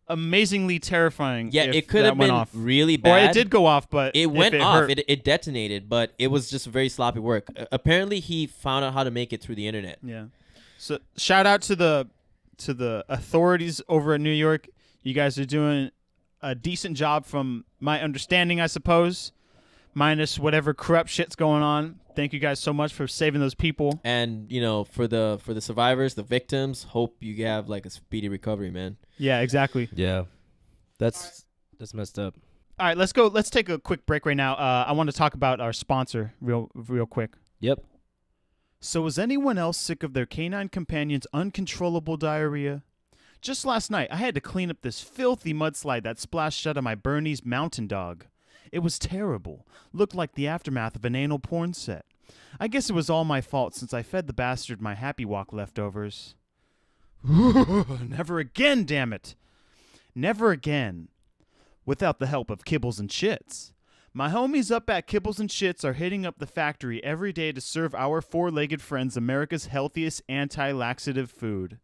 amazingly terrifying. Yeah, if it could that have went been off. really bad. Or it did go off, but It if went it off. hurt- It detonated, but it was just very sloppy work. Apparently, he found out how to make it through the internet. Yeah. So shout out to the authorities over in New York. You guys are doing a decent job from my understanding, I suppose, minus whatever corrupt shit's going on. Thank you guys so much for saving those people. And you know, for the survivors, the victims, hope you have like a speedy recovery, man. Yeah, exactly. Yeah. That's messed up. All right, let's go. Let's take a quick break right now. I want to talk about our sponsor real quick. Yep. So is anyone else sick of their canine companion's uncontrollable diarrhea? Just last night, I had to clean up this filthy mudslide that splashed out of my Bernese mountain dog. It was terrible. Looked like the aftermath of an anal porn set. I guess it was all my fault since I fed the bastard my Happy Walk leftovers. Never again, damn it. Never again. Without the help of Kibbles and Shits. My homies up at Kibbles and Shits are hitting up the factory every day to serve our four-legged friends America's healthiest anti-laxative food.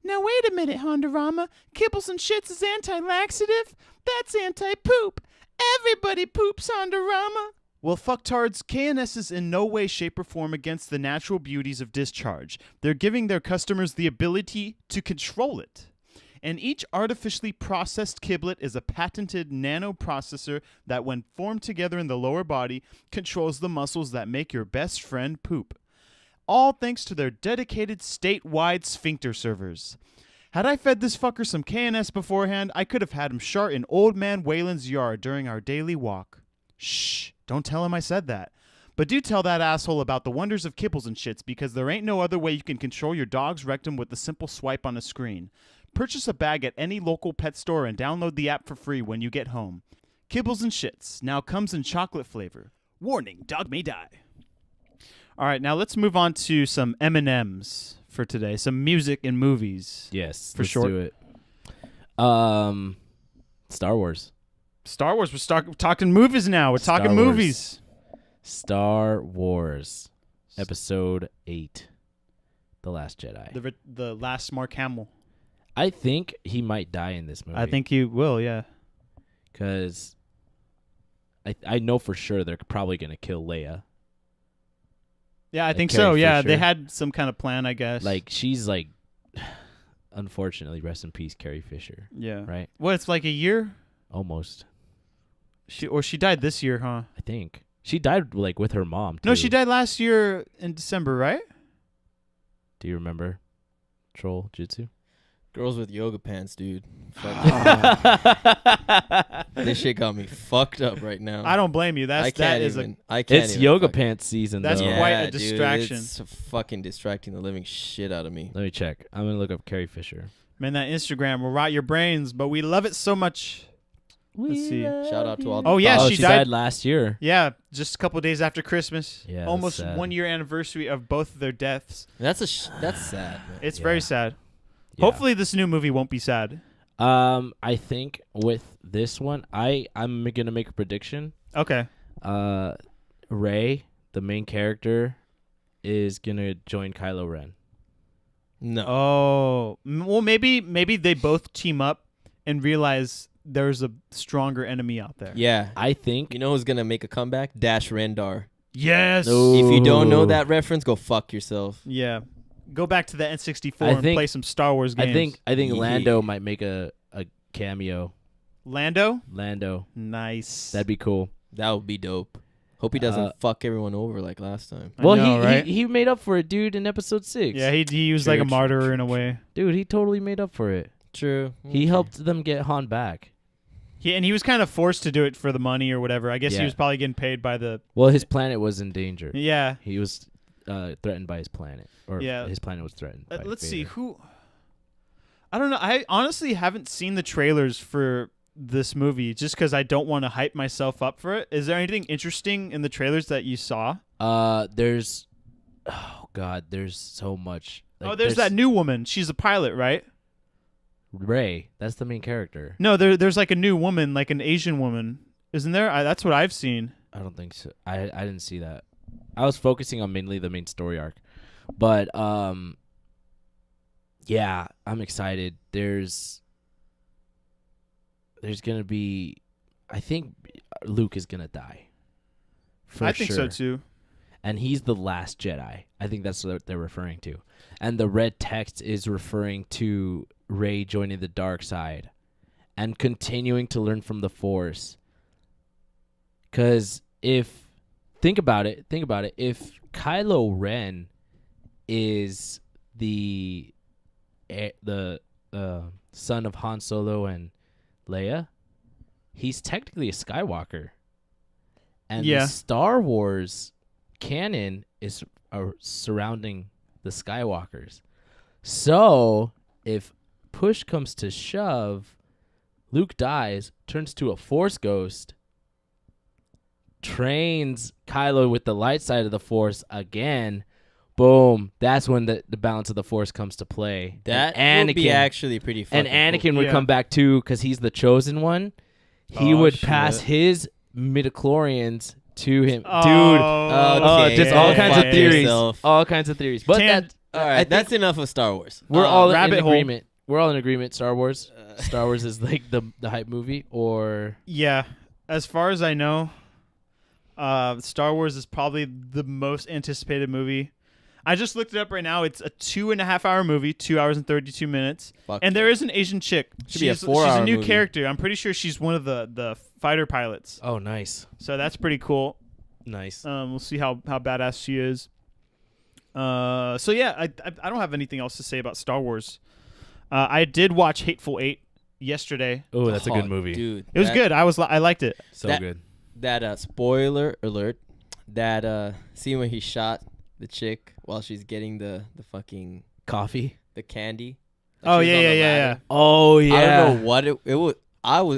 Now wait a minute, Hondorama. Kibbles and Shits is anti-laxative? That's anti-poop. Everybody poops, Hondorama. Well, fucktards, KNS is in no way, shape, or form against the natural beauties of discharge. They're giving their customers the ability to control it. And each artificially processed kiblet is a patented nanoprocessor that, when formed together in the lower body, controls the muscles that make your best friend poop. All thanks to their dedicated statewide sphincter servers. Had I fed this fucker some KNS beforehand, I could have had him shart in Old Man Wayland's yard during our daily walk. Shh, don't tell him I said that. But do tell that asshole about the wonders of Kibbles and Shits, because there ain't no other way you can control your dog's rectum with a simple swipe on a screen. Purchase a bag at any local pet store and download the app for free when you get home. Kibbles and Shits now comes in chocolate flavor. Warning, dog may die. All right, now let's move on to some M&Ms for today. Some music and movies. Yes. For let's sure. do it. Star Wars. Star Wars. We're talking movies now. We're talking Star Wars. movies. Star Wars. Episode 8. The Last Jedi. The last Mark Hamill. I think he might die in this movie. I think he will, yeah. Because I know for sure they're probably going to kill Leia. Yeah, I Like think Carrie so. Yeah, Fisher. they had some kind of plan, I guess. Like, she's like, unfortunately, rest in peace, Carrie Fisher. yeah. Right? What, it's like a year? Almost. She died this year, huh? I think. She died, like, with her mom, too. No, she died last year in December, right? Do you remember Troll Jutsu? Girls with yoga pants, dude. This shit got me fucked up right now. I don't blame you. I can't is even. I can't It's even yoga fucking- pants season, That's though. quite a dude, distraction. it's fucking distracting the living shit out of me. Let me check. I'm going to look up Carrie Fisher. Man, that Instagram will rot your brains, but we love it so much. Let's see. Shout out to all the Oh, yeah, Oh, she she died- died last year. Yeah, just a couple days after Christmas. Yeah, almost that's sad. 1 year anniversary of both of their deaths. That's sad, man. It's Yeah. very sad. Yeah. Hopefully, this new movie won't be sad. I think with this one, I'm gonna make a prediction. Okay. Rey, the main character, is gonna join Kylo Ren. No. Oh, well, maybe they both team up and realize there's a stronger enemy out there. Yeah. I think. You know who's gonna make a comeback? Dash Rendar. Yes. No. If you don't know Ooh. that reference, go fuck yourself. Yeah. Go back to the N64 I and think- play some Star Wars games. I think Yeah. Lando might make a cameo. Lando. Lando, Nice. that'd be cool. That would be dope. Hope he doesn't Uh, fuck everyone over like last time. I Well, know, right? he made up for it, dude, in episode 6. Yeah, he was True, like a true, martyr true, in a way. Dude, he totally made up for it. True. He helped them get Han back. And he was kind of forced to do it for the money or whatever. I guess he Yeah. was probably getting paid by the. Well, his planet was in danger. Yeah. He was threatened by his planet, or Yeah. his planet was threatened. By Let's see Vader. I don't know. I honestly haven't seen the trailers for this movie just because I don't want to hype myself up for it. Is there anything interesting in the trailers that you saw? There's so much. Like, there's that new woman. She's a pilot, right? Ray. That's the main character. No, there's like a new woman, like an Asian woman. Isn't there? That's what I've seen. I don't think so. I didn't see that. I was focusing on mainly the main story arc. But yeah, I'm excited. There's going to be, I think Luke is going to die. I think so too. And he's the last Jedi. I think that's what they're referring to. And the red text is referring to Rey joining the dark side and continuing to learn from the Force. Because think about it. If Kylo Ren is the son of Han Solo and Leia, he's technically a Skywalker. And the Star Wars canon is surrounding the Skywalkers. So, if push comes to shove, Luke dies, turns to a Force ghost, trains Kylo with the light side of the Force again. Boom. That's when the balance of the Force comes to play. That would be actually pretty fun. And Anakin would come back too because he's the chosen one. He would pass his midichlorians to him. Just all kinds of theories. All kinds of theories. But all right, that's enough of Star Wars. We're all in agreement. We're all in agreement. Star Wars. Star Wars is like the hype movie, or as far as I know, Star Wars is probably the most anticipated movie. I just looked it up right now. It's a 2.5-hour movie, 2 hours and 32 minutes. And there is an Asian chick. She's a new character. I'm pretty sure she's one of the fighter pilots. Oh, nice. So that's pretty cool. Nice. We'll see how badass she is. So yeah, I don't have anything else to say about Star Wars. I did watch Hateful Eight yesterday. Oh, that's a good movie, dude. It was good. I liked it. Good. That spoiler alert. That scene when he shot the chick while she's getting the fucking coffee, the candy. Oh yeah. Oh yeah. I don't know what it was.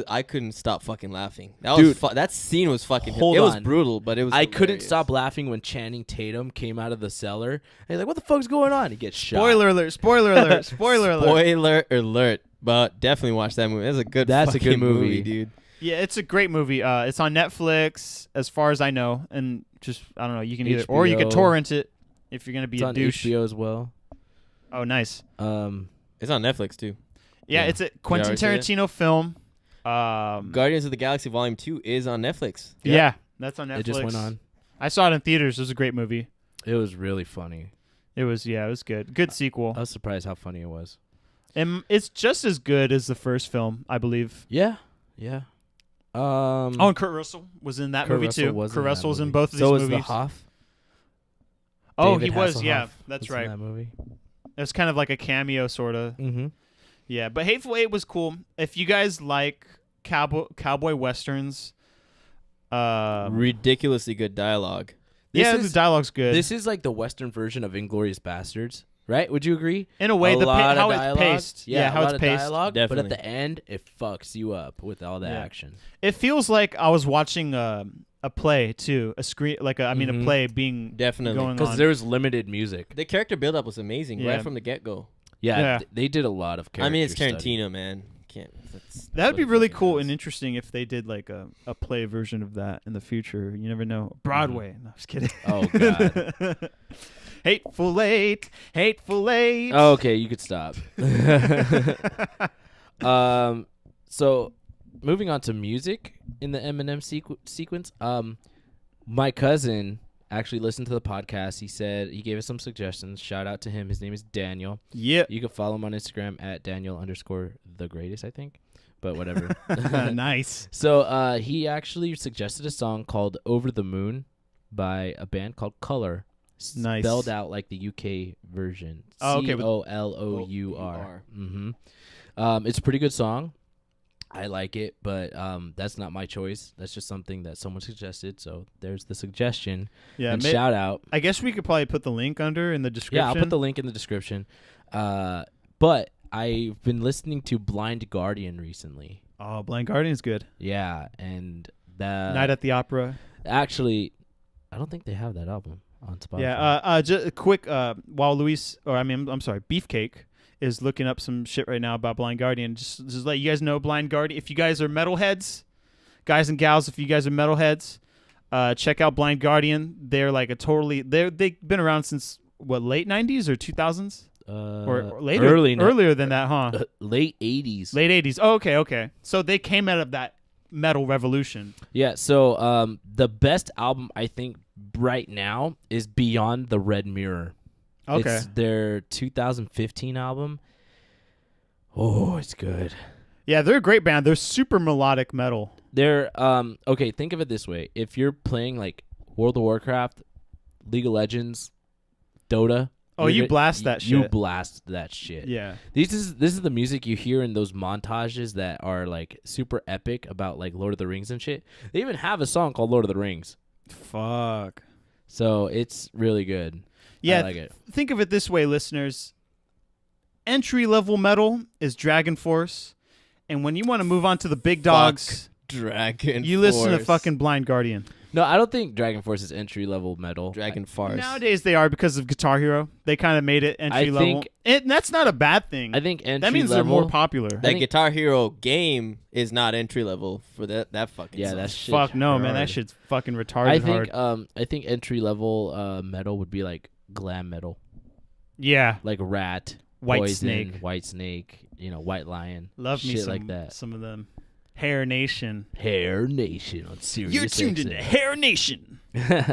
I couldn't stop fucking laughing. That scene was fucking. It was brutal, but it was. I couldn't stop laughing when Channing Tatum came out of the cellar. And he's like, "What the fuck's going on?" He gets shot. Spoiler alert! Spoiler alert! Spoiler alert! Spoiler alert! But definitely watch that movie. That's a good movie, dude. Yeah, it's a great movie. It's on Netflix, as far as I know, and just I don't know. You can either or you can torrent it if you're gonna be a douche. It's on HBO as well. Oh, nice. It's on Netflix too. Yeah, it's a Quentin Tarantino film. Guardians of the Galaxy Volume 2 is on Netflix. Yeah, that's on Netflix. It just went on. I saw it in theaters. It was a great movie. It was really funny. It was good. Good sequel. I was surprised how funny it was. And it's just as good as the first film, I believe. Yeah. And Kurt Russell was in that movie too. Kurt Russell was in both of these movies. So was the Hoff. Oh, he was. Yeah, that's right. In that movie. It was kind of like a cameo, sort of. Mm-hmm. Yeah, but Hateful Eight was cool. If you guys like cowboy westerns, ridiculously good dialogue. The dialogue's good. This is like the Western version of Inglourious Bastards, right? Would you agree? In a way, how it's paced. Yeah, how it's paced. Dialogue, but at the end, it fucks you up with all the action. It feels like I was watching a play too, a play being definitely going on because there was limited music. The character build up was amazing right from the get go. Yeah, they did a lot of character. I mean, it's Tarantino, study. Man. That would be really cool and interesting if they did like a play version of that in the future. You never know. Broadway. No, I'm just kidding. Oh God. Hateful Eight. Oh, okay, you could stop. So moving on to music in the Eminem sequence. My cousin actually listened to the podcast. He said he gave us some suggestions. Shout out to him. His name is Daniel. Yeah. You can follow him on Instagram at Daniel_thegreatest, I think. But whatever. Nice. So he actually suggested a song called Over the Moon by a band called Color. Nice. Spelled out like the UK version. Oh, okay. COLOUR. Mm-hmm. It's a pretty good song. I like it, but that's not my choice. That's just something that someone suggested. So there's the suggestion. Yeah, and shout out. I guess we could probably put the link in the description. Yeah, I'll put the link in the description. But I've been listening to Blind Guardian recently. Oh, Blind Guardian's good. Yeah, and Night at the Opera. actually, I don't think they have that album on Spotify. Yeah. Just a quick. While I'm sorry, Beefcake is looking up some shit right now about Blind Guardian. Just let you guys know, Blind Guardian. If you guys are metalheads, guys and gals, if you guys are metalheads, check out Blind Guardian. They're like they've been around since what, late 90s or 2000s? Or later, earlier than that, huh? Late 80s. Late 80s. Oh, okay. So they came out of that metal revolution. Yeah, so the best album I think right now is Beyond the Red Mirror. Okay. It's their 2015 album. Oh, it's good. Yeah, they're a great band. They're super melodic metal. They're okay, think of it this way. If you're playing like World of Warcraft, League of Legends, Dota, Oh, you blast that shit. You blast that shit. Yeah. This is the music you hear in those montages that are like super epic about like Lord of the Rings and shit. They even have a song called Lord of the Rings. Fuck. So it's really good. Yeah. I like it. Think of it this way, listeners. Entry level metal is Dragon Force, and when you want to move on to the big dogs, Dragon you listen to Force. fucking Blind Guardian. No, I don't think Dragon Force is entry level metal. Dragon Force. Nowadays they are because of Guitar Hero. They kind of made it entry level. And that's not a bad thing. I think entry that means level, they're more popular. That Guitar Hero game is not entry level for that fucking Yeah, song. that's shit. Fuck no, man. hard. That shit's fucking retarded hard. I think entry level metal would be like glam metal, Yeah. like Rat, White Poison, Snake. White Snake, White Lion. Love me shit some, like that. some of them. Hair Nation. Hair Nation on Sirius. You're tuned into Hair Nation. That's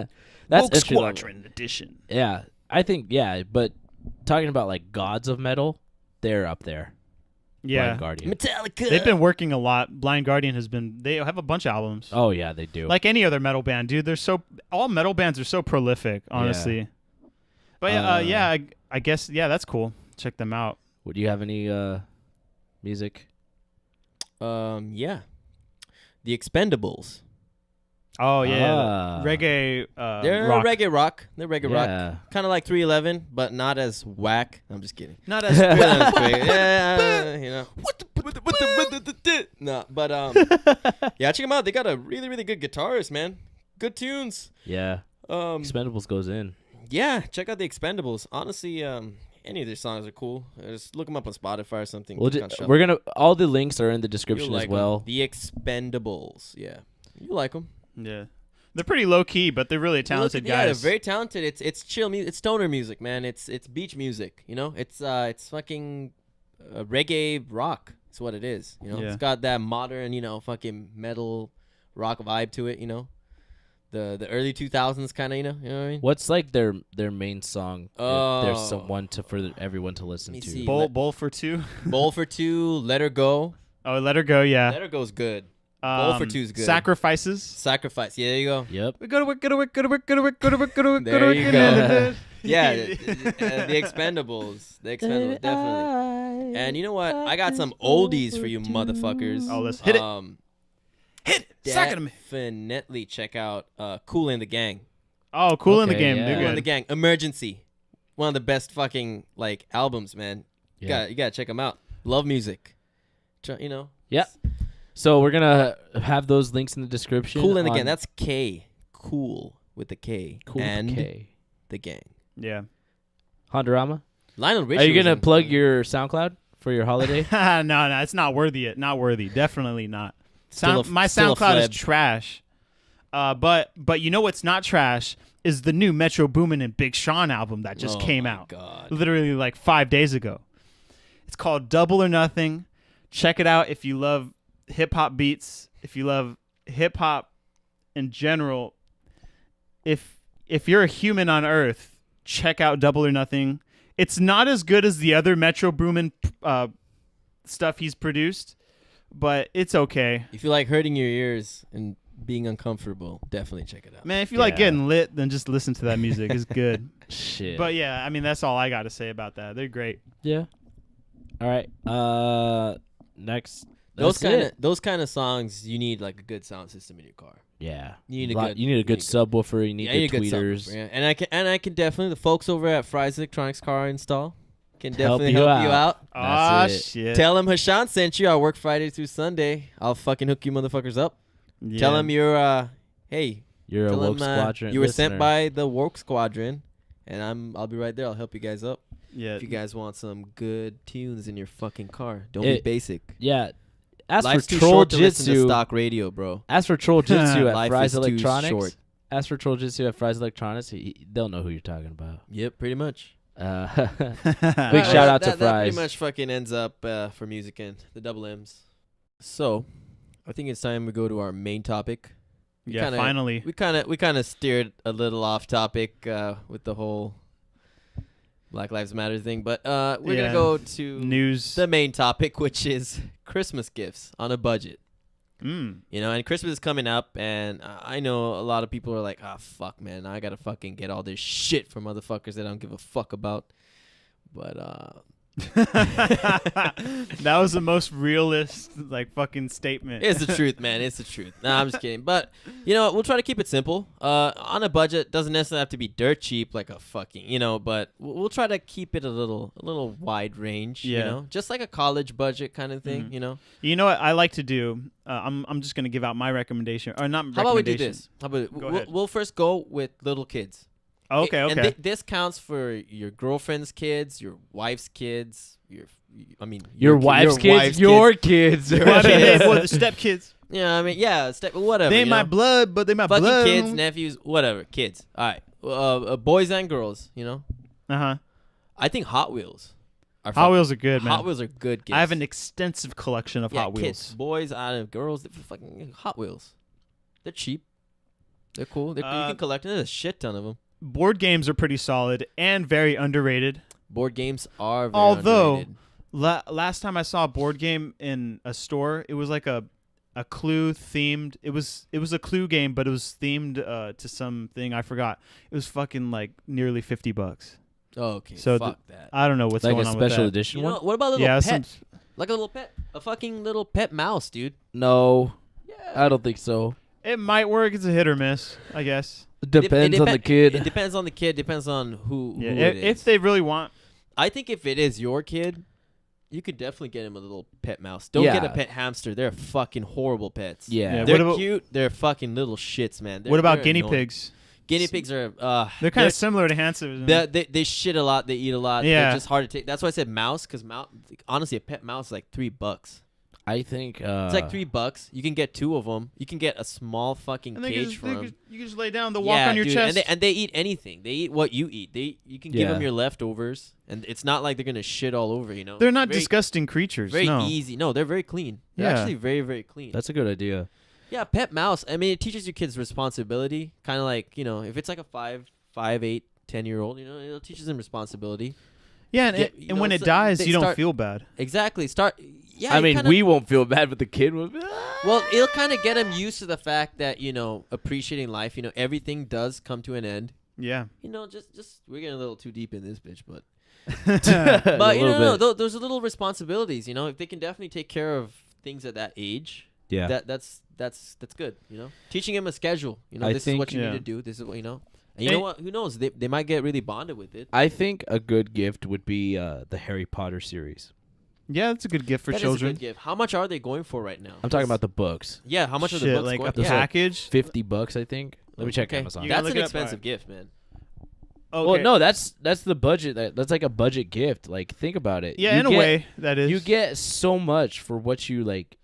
Woke entry level. Squadron edition. Yeah, I think but talking about like gods of metal, they're up there. Yeah. Blind Guardian. Metallica. They've been working a lot. Blind Guardian they have a bunch of albums. Oh yeah, they do. Like any other metal band, dude. All metal bands are so prolific, honestly. But I guess that's cool. Check them out. Would you have any music? Yeah. The Expendables. Oh yeah, Ah. reggae. They're rock. reggae rock. They're reggae Yeah. rock. Kind of like 311, but not as whack. I'm just kidding. Not as Not as great. Yeah, No, but yeah, check them out. They got a really, really good guitarist, man. Good tunes. Yeah. Expendables goes in. Yeah, check out the Expendables. Honestly, any of their songs are cool. Just look them up on Spotify or something. We're gonna. All the links are in the You'll description like as well. 'em. The Expendables. Yeah, you like them. Yeah, they're pretty low key, but they're really talented Yeah, they're guys. very talented. It's chill music. It's stoner music, man. It's beach music. It's fucking reggae rock. It's what it is. Yeah. It's got that modern, fucking metal rock vibe to it. The early 2000s kind of. You know what I mean? What's like their main song? If there's someone for everyone to listen Let me to. see. Bowl for two. Bowl for Two, Let Her Go. Oh, Let Her Go. Yeah. Let Her Go's good. Bowl for Two's good. Sacrifices. Sacrifice. Yeah, there you go. Yep. Go to work. Go to work. Go to work. Go to work. Go to work. Go to work. There you go. Yeah, Yeah. the Expendables. The Expendables, definitely. And you know what? I got some oldies for you motherfuckers. Oh, let's hit it. Hit it. Sack it to me. Definitely check out Kool and the Gang. Oh, Cool in the Okay, Game. yeah. They're Kool and the good. Gang. Emergency. One of the best fucking albums, man. Yeah. You gotta check them out. Love music. Yep. So we're gonna have those links in the description. Kool and the Gang. on- That's K. Cool with the K. Cool with and the K. the Gang. Yeah. Hondarama. Lionel Richie. Are you was gonna in- plug your SoundCloud for your holiday? No, it's not worthy yet. Not worthy. Definitely not. Still My still a SoundCloud is fleb. trash. But you know what's not trash is the new Metro Boomin and Big Sean album that just Oh came my out. God. Literally like 5 days ago. It's called Double or Nothing. Check it out if you love hip hop beats, if you love hip hop in general. If you're a human on Earth, check out Double or Nothing. It's not as good as the other Metro Boomin stuff he's produced, but it's okay. If you like hurting your ears and being uncomfortable, definitely check it out. Man, if you like Yeah. getting lit, then just listen to that music. It's good. Shit. But yeah, I mean, that's all I got to say about that. They're great. yeah. All right. Next. Those That's it. kind of songs, you need like a good sound system in your car. Yeah. You need a good. You need a good subwoofer. You need Yeah, you good need a good tweeters. subwoofer, yeah. And I can definitely, the folks over at Fry's Electronics Car Install can definitely help you out. Ah, That's it. shit. Tell him Hashan sent you. I work Friday through Sunday. I'll fucking hook you motherfuckers up. Yeah. Tell him you're hey. You're a Tell Woke him Squadron you were listener. sent by the Woke Squadron, and I'll be right there. I'll help you guys up. Yeah. If you guys want some good tunes in your fucking car, don't be basic. Yeah. As Life's for too Troll short to listen to Jitsu, stock radio, bro. as for Troll Jitsu at Life Fry's is too Electronics, short. as for Troll Jitsu at Fry's Electronics, they'll know who you're talking about. Yep, pretty much. Big Alright, shout out to that Fry's. pretty much fucking ends up for music and the double M's. So, I think it's time we go to our main topic. Yeah, finally. We kind of steered a little off topic with the whole Black Lives Matter thing, but we're gonna go to News. the main topic, which is Christmas gifts on a budget. Mm. You know, and Christmas is coming up, and I know a lot of people are like, "Ah, fuck, man, I gotta fucking get all this shit from motherfuckers that I don't give a fuck about." But That was the most realist, like, fucking statement. it's the truth, man. It's the truth. Nah, I'm just kidding. But you know, we'll try to keep it simple. On a budget, doesn't necessarily have to be dirt cheap, like a fucking, you know. But we'll try to keep it a little wide range. Yeah. You know, just like a college budget kind of thing. Mhm. You know. You know what I like to do? I'm just gonna give out my recommendation, or not. How about we do recommendation. this? How about Go ahead. we'll first go with little kids. Okay, And okay. this counts for your girlfriend's kids, your wife's kids, your Your wife's kids, your kids. Well, I mean, hey, boy, the step kids. Yeah, I mean, yeah, whatever. They you my know? blood, but they my Fucking blood. kids, nephews, whatever, kids. All right, boys and girls. You know, Uh-huh. I think Hot Wheels. Hot Wheels are good, man. Hot Wheels are good gifts. I have an extensive collection of Hot Wheels. Kids, boys, out of girls, they're fucking Hot Wheels. They're cheap. They're cool. You can collect them. There's a shit ton of them. Board games are pretty solid and very underrated. Board games are very Although, underrated. last time I saw a board game in a store, it was like a Clue themed. It was a Clue game, but it was themed to something I forgot. It was fucking like nearly $50. Okay, so fuck that. I don't know what's Like going a on with special that. edition You know, one? what about a little Yeah, pet? Like a little pet. A fucking little pet mouse, dude. No, Yeah. I don't think so. It might work. It's a hit or miss, I guess. Depends on the It kid. depends on the kid. Depends on who Yeah, it is. if they really want. I think if it is your kid, you could definitely get him a little pet mouse. Don't get a Yeah. pet hamster. They're fucking horrible pets. Yeah. Yeah, They're what about- cute. They're fucking little shits, man. What about they're guinea annoying. pigs? Guinea pigs are They're kind of similar to hamsters. they shit a lot. They eat a lot. Yeah. They're just hard to take. That's why I said mouse, because honestly, a pet mouse is like $3. I think It's like $3. You can get 2 of them. You can get a small fucking And they cage for them. you can just lay down. They'll walk on your dude, chest. and they eat anything. They eat what you eat. You can give Yeah. them your leftovers, and it's not like they're gonna shit all over. You know, They're not very, disgusting creatures. very no. easy. No, they're very clean. They're Yeah. actually very, very clean. that's a good idea. Yeah, pet mouse. I mean, it teaches your kids responsibility. Kind of like, you know, if it's like a 5, 8, 10-year-old, you know, it teaches them responsibility. Yeah, and, Yeah, it, you and know, when it's it like dies, they you don't start- feel bad. Exactly. Yeah. I you mean, kinda- we won't feel bad, but the kid will. Well, it'll kind of get them used to the fact that, you know, appreciating life. You know, everything does come to an end. Yeah. You know, just we're getting a little too deep in this bitch, but. A But you little know, bit. there's a little responsibilities. You know, if they can definitely take care of things at that age, Yeah. that's good. You know, teaching them a schedule. You know, I this is think- what you yeah. need to do. This is what you know. And you know what? Who knows? They might get really bonded with it. I think a good gift would be the Harry Potter series. Yeah, that's a good gift for That is a children. good gift. How much are they going for right now? I'm talking about the books. Yeah, how much are the Shit, books like going? a Yeah. package. $50, I think. Let me check Okay. Amazon. You gotta That's look an it up. expensive gift, man. Okay. Well, no, that's the budget. That's like a budget gift. Like, think about it. Yeah, You in a get- way, that is. You get so much for what you like,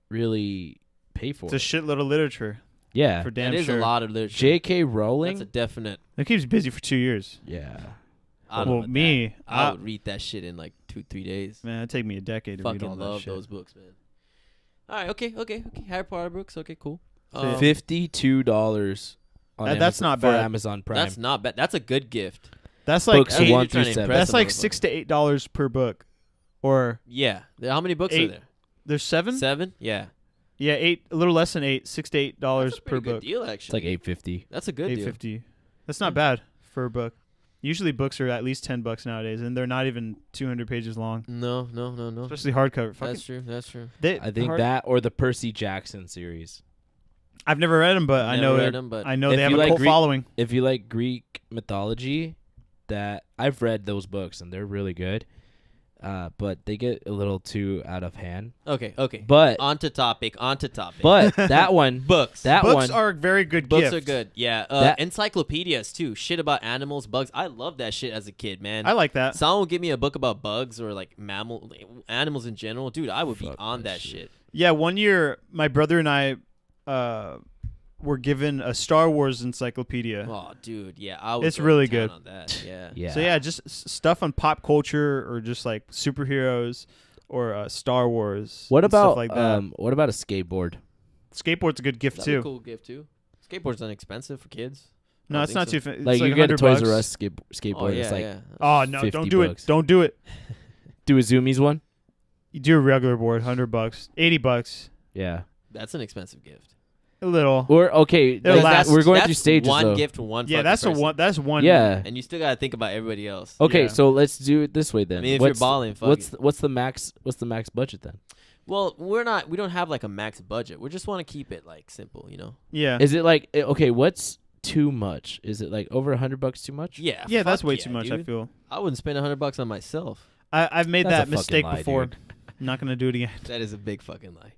really pay for. It's a shitload of literature. Yeah. For damn That is sure. a lot of literature. J.K. That's Rowling. a definite. It keeps busy for 2 years. Yeah. I don't know Well, about me, that. I would read that shit in like 2-3 days. Man, it'd take me a decade to read all Fucking that love shit. those books, man. All right, okay. Harry Potter books, okay, cool. So $52 on That's Amazon, not for bad. Amazon Prime. That's not bad. That's a good gift. That's like Books That's 1 you're trying through to 7. impress that's a like motherfucker. $6 to $8 per book, or Yeah. How many books are 8. there? there's 7. 7? Yeah. Yeah, 8. A little less than 8. $6 to $8 That's a per pretty good book. deal, It's actually. like $8.50. That's a good deal. $8.50. That's not bad for a book. Usually books are at least $10 nowadays, and they're not even 200 pages long, No. especially hardcover. That's true. I think that or the Percy Jackson series. I've never read them, but I know Never read it. 'em, but I know if they have you a like cult Greek- following. If you like Greek mythology, that I've read those books and they're really good. but they get a little too out of hand. Okay. But on to topic. But that one, books. Books are a very good Books gift. are good. Yeah. That- Encyclopedias too. Shit about animals, bugs. I love that shit as a kid, man. I like that. Someone will give me a book about bugs or like animals in general, dude. I would be Fuck on that that shit. shit. Yeah, one year my brother and I were given a Star Wars encyclopedia. Oh, dude, yeah, I was. It's really going to good. town on that. Yeah. yeah. So yeah, just stuff on pop culture or just like superheroes or Star Wars. What and stuff about like that? what about a skateboard? Skateboard's a good gift That'd be too. a cool gift too. Skateboard's inexpensive for kids. No, I it's think not so. too. It's Like you like get a Toys $100. R Us skateboard. Oh yeah, It's like yeah. Oh no! 50 Don't do bucks. it! Don't do it! Do a Zoomies one. You do a regular board, $100, $80, Yeah. That's an expensive gift. a little. Or okay, It'll last. we're going That's through stages one though. gift, one. Yeah, fucking that's person. a one. That's one. Yeah. And you still gotta think about everybody else. Okay, Yeah. so let's do it this way then. I mean, if what's, you're balling, fuck what's it. what's the max budget then? Well, we don't have like a max budget. We just want to keep it like simple, you know. Yeah. Is it like okay, what's too much? Is it like over $100 too much? Yeah. Yeah, that's fuck way yeah, too much. I dude. feel. I wouldn't spend $100 on myself. I've made That's a that fucking mistake lie, before. dude. Not gonna do it again. That is a big fucking lie.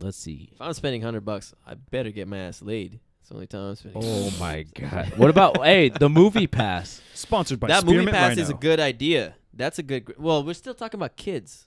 Let's see. If I'm spending $100, I better get my ass laid. It's the only time I'm spending. Oh my god. What about the movie pass? Sponsored by That movie Spearmint pass Rhino. is a good idea. That's a good. Well, we're still talking about kids.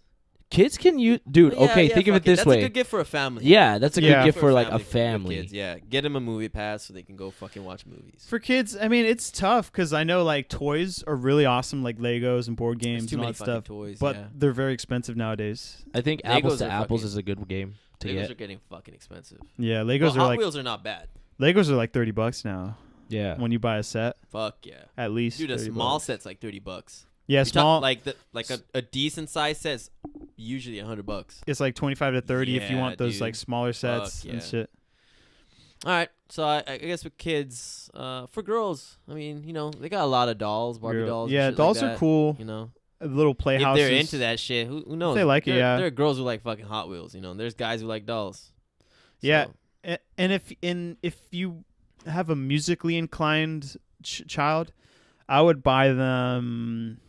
Kids can use dude, Yeah, okay, yeah, think of fuck it this That's way. a good gift for a family. Yeah, that's a Yeah. good gift for like a with family. kids, yeah, get them a movie pass so they can go fucking watch movies. For kids, I mean, it's tough because I know like toys are really awesome, like Legos and board There's games too and all many that fucking stuff. toys, But yeah. they're very expensive nowadays. I think Legos apples to are apples fucking- is a good game to Legos get. are getting fucking expensive. Yeah, Legos Well, are Hot like Wheels are not bad. Legos are like $30 now Yeah. when you buy a set. Fuck yeah, At least dude. A $30. small set's like $30. Yeah, You small. talk, like a decent size set's usually $100. It's like 25 to 30 if you Yeah, want those dude. like smaller sets Fuck and yeah. shit. All right, so I guess with kids, for girls, I mean, you know, they got a lot of dolls, Barbie dolls. and Yeah, shit dolls like are that, cool. You know, Little if playhouses. they're into that shit, who knows? they like it, yeah. There are girls who like fucking Hot Wheels. You know, there's guys who like dolls. Yeah. So, And if you have a musically inclined child, I would buy them.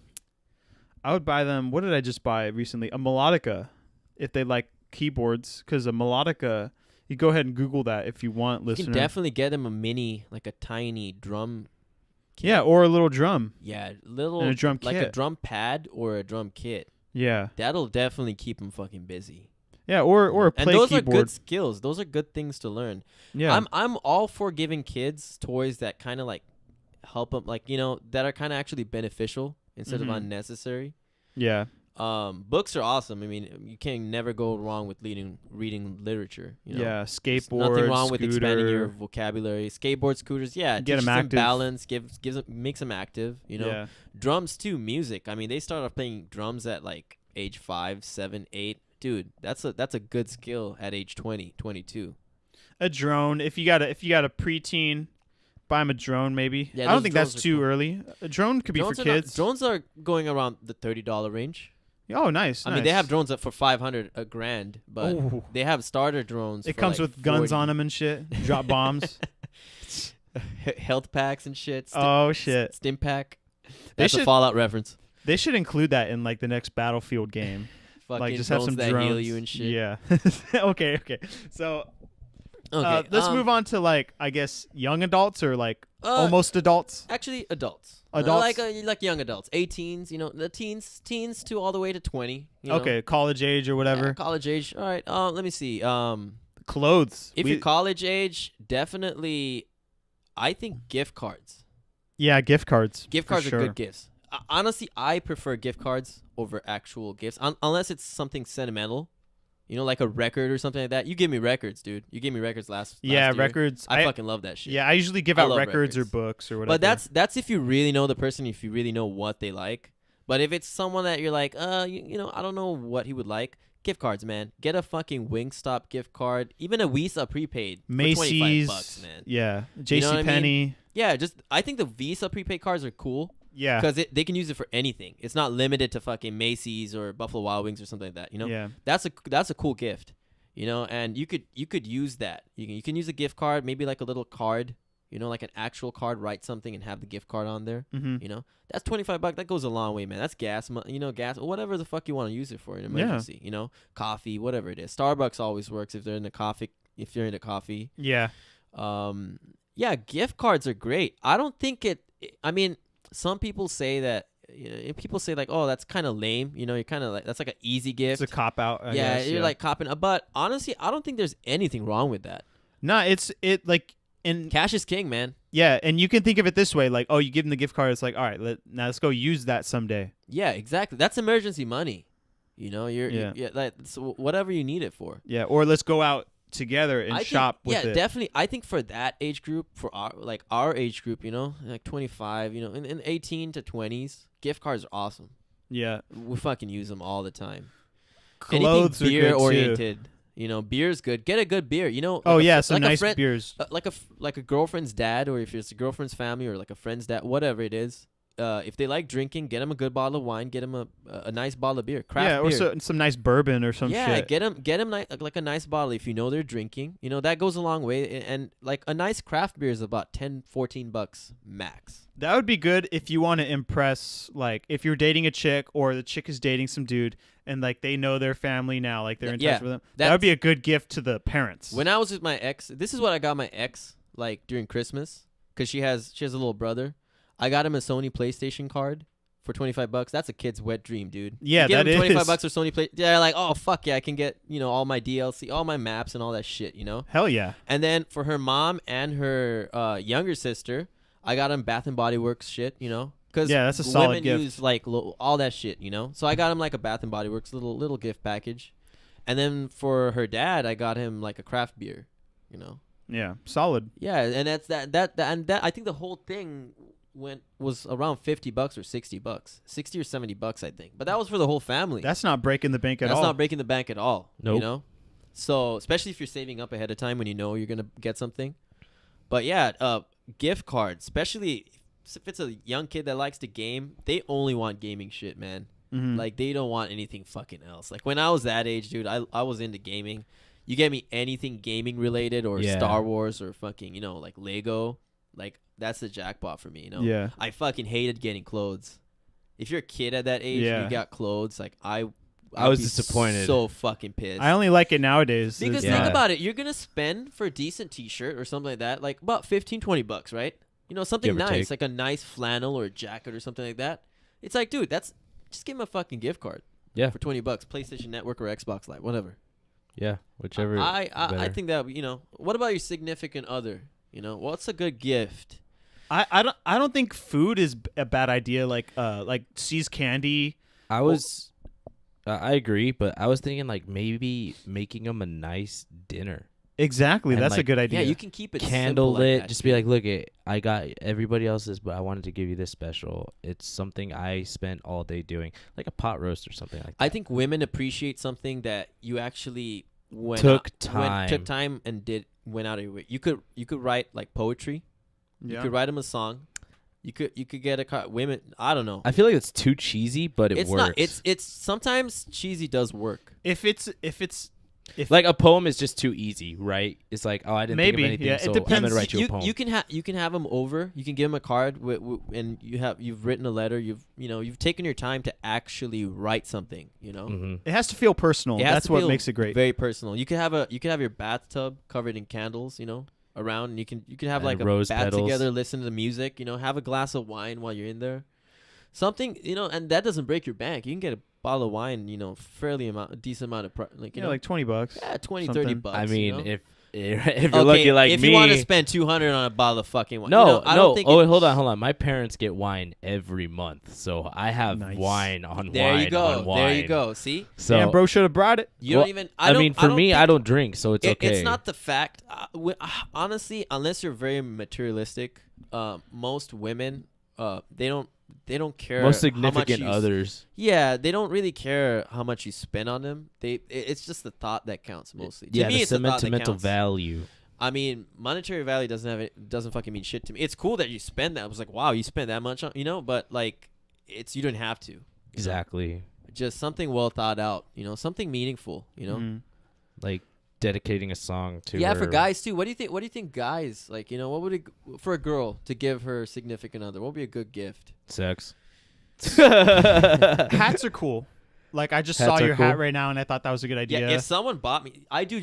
What did I just buy recently? A melodica, if they like keyboards, because a melodica. You go ahead and Google that if you want, you listener. can definitely get them a mini, like a tiny drum. Kit. Yeah, or a little drum. Yeah, little And a drum like a kit. drum pad or a drum kit. Yeah, That'll definitely keep them fucking busy. yeah, or a play and those keyboard. are good skills. Those are good things to learn. Yeah, I'm all for giving kids toys that kind of like help them, like, you know, that are kind of actually beneficial instead of Mhm. unnecessary. yeah, Books are awesome. I mean, you can never go wrong with reading literature. You know? yeah. There's Skateboard, nothing wrong with expanding your scooter. vocabulary. Skateboard, scooters, yeah, Get 'em teaches them active. balance, makes them active. You know, Yeah, drums too, music. I mean, they start off playing drums at like age 5, 7, 8. Dude, that's a good skill at age 20, 22. a drone. If you got a preteen, buy him a drone. Maybe. Yeah, I don't those think that's drones are too cool. early. A drone could be for kids. Drones are going around the $30 range. Oh, nice. I mean, they have drones up for $500 a grand, but Ooh. they have starter drones. It for comes like with guns 40. on them and shit. Drop bombs. Health packs and shit. Oh shit. Stim pack. They That's a should- Fallout reference. They should include that in like the next Battlefield game. Fucking Like just have drones some that drones. heal you and shit. Yeah. okay. So Okay. let's move on to like I guess young adults or like Uh, almost adults. Actually, adults. Adults? Like young adults, 18s. You know, the teens to all the way to 20. You know? Okay, college age or whatever. Yeah, college age. All right. Let me see. Clothes. If you're college age, definitely, I think gift cards. Yeah, gift cards. Gift for cards sure. are good gifts. Honestly, I prefer gift cards over actual gifts, unless it's something sentimental. You know, like a record or something like that. You give me records, dude. You gave me records last Yeah, year. records. I fucking love that shit. Yeah, I usually give I out love records or records. books or whatever. But that's if you really know the person, if you really know what they like. But if it's someone that you're like, you know, I don't know what he would like. Gift cards, man. Get a fucking Wingstop gift card, even a Visa prepaid. Macy's. For $25, man. Yeah, You know what I JC mean? Penney. Yeah, I think the Visa prepaid cards are cool Yeah. because they can use it for anything. It's not limited to fucking Macy's or Buffalo Wild Wings or something like that. You know, Yeah. that's a cool gift. You know, and you could use that. You can use a gift card, maybe like a little card. You know, like an actual card, write something and have the gift card on there. Mm-hmm. You know, that's $25. That goes a long way, man. That's gas, gas, or whatever the fuck you want to use it for in an emergency. You know, coffee, whatever it is. Starbucks always works if you're into coffee. Yeah. Yeah, gift cards are great. I don't think I mean, some people say that. People say like, oh, that's kind of lame. You know, you're kind of like, that's like an easy gift. It's a cop out. I yeah, guess, you're like copping. But honestly, I don't think there's anything wrong with that. No, and Cash is king, man. yeah, and you can think of it this way, like, oh, you give them the gift card, it's like, all right, now let's go use that someday. Yeah, exactly. That's emergency money. You know, Yeah. like so whatever you need it for. Yeah, or let's go out together and shop with it. Yeah, definitely. I think for that age group, for our age group, you know, like 25, you know, in 18 to 20s, gift cards are awesome. Yeah. We fucking use them all the time. Clothes Anything are beer good oriented. You know, beer's good. Get a good beer. You know. Oh, like yeah, some like nice friend, beers. like a girlfriend's dad, or if it's a girlfriend's family, or like a friend's dad, whatever it is. If they like drinking, get them a good bottle of wine. Get them a nice bottle of beer, craft beer. Or some nice bourbon or some shit. Get them like a nice bottle if you know they're drinking. You know, that goes a long way. And like a nice craft beer is about $10-$14 max. That would be good if you want to impress, like, if you're dating a chick or the chick is dating some dude and, like, they know their family now, like, they're in touch with them. That would be a good gift to the parents. When I was with my ex, this is what I got my ex, like, during Christmas, because she has a little brother. I got him a Sony PlayStation card for $25. That's a kid's wet dream, dude. Yeah, that is. $25 for Sony Play. Yeah, like, oh, fuck yeah, I can get, you know, all my DLC, all my maps and all that shit, you know? Hell yeah. And then for her mom and her younger sister, I got him Bath and Body Works shit, you know? Because that's a solid women gift. use like all that shit, you know? So I got him like a Bath and Body Works little gift package. And then for her dad, I got him like a craft beer, you know? Yeah, solid. Yeah, and that's that I think the whole thing was around $50 or $60, $60 or $70, I think. But that was for the whole family. That's not breaking the bank at all. That's not breaking the bank at all. Nope. You know? So especially if you're saving up ahead of time when you know you're gonna get something. But yeah, gift cards, especially if it's a young kid that likes to game, they only want gaming shit, man. Mm-hmm. Like they don't want anything fucking else. Like when I was that age, dude, I was into gaming. You get me anything gaming related or Star Wars or fucking, you know, like Lego, like that's the jackpot for me, you know? Yeah. I fucking hated getting clothes. If you're a kid at that age and you got clothes, like I was disappointed. So fucking pissed. I only like it nowadays. Because think about it, you're gonna spend for a decent t-shirt or something like that, like about $15-$20, right? You know, something nice, like a nice flannel or a jacket or something like that. It's like, dude, just give him a fucking gift card. Yeah. For $20, PlayStation Network or Xbox Live, whatever. Yeah, whichever. I think that, you know, what about your significant other? You know, what's a good gift? I don't think food is a bad idea. Like C's candy. I agree, but I was thinking like maybe making them a nice dinner. Exactly, And that's a like, good idea. Yeah, you can keep it Candle simple lit. like that, Just be like, look, I got everybody else's, but I wanted to give you this special. It's something I spent all day doing, like a pot roast or something like that. I think women appreciate something that you actually took time and went out of your way. You could write like poetry. Yeah. You could write them a song. You could get a car. Women, I don't know. I feel like it's too cheesy, but it works. Not. It's sometimes cheesy does work. If like a poem is just too easy, right? It's like, oh, I didn't think of anything, it so depends. I'm gonna write you a poem. You can have them over. You can give them a card, and you've written a letter. You've taken your time to actually write something. You know, Mm-hmm. it has to feel personal. That's what makes it great. Very personal. You could have your bathtub covered in candles. You know, around. And you can have And like a rose bath petals. together, listen to the music. You know, have a glass of wine while you're in there. Something, you know, and that doesn't break your bank. You can get a bottle of wine, you know, a decent amount of like like $20. yeah, 20, something. $30. I mean, you know? if you're lucky like if me, you want to spend $200 on a bottle of fucking wine, no, you know, I don't think wait, hold on. My parents get wine every month, so I have Nice. wine on There wine you go. on wine. There you go. See, So Damn, bro should have brought it. you well, don't even. I mean, for me, I think- don't drink, so it's okay. It's not the fact. Honestly, unless you're very materialistic, most women, they don't care. Most how much significant you others. Yeah, they don't really care how much you spend on them. It's just the thought that counts mostly. To Yeah, me, the it's the thought that sentimental counts. value. I mean, monetary value doesn't fucking mean shit to me. It's cool that you spend that. I was like, wow, you spent that much on, you know, but like, you don't have to. Exactly. Just something well thought out, you know, something meaningful, you know. Mhm. Like dedicating a song to Yeah, her. for guys too. What do you think? What do you think, guys? Like, what would for a girl to give her significant other? What would be a good gift? Sex. Hats are cool. Like I just Hats saw are your cool. hat right now, and I thought that was a good idea. Yeah, if someone bought me, I do.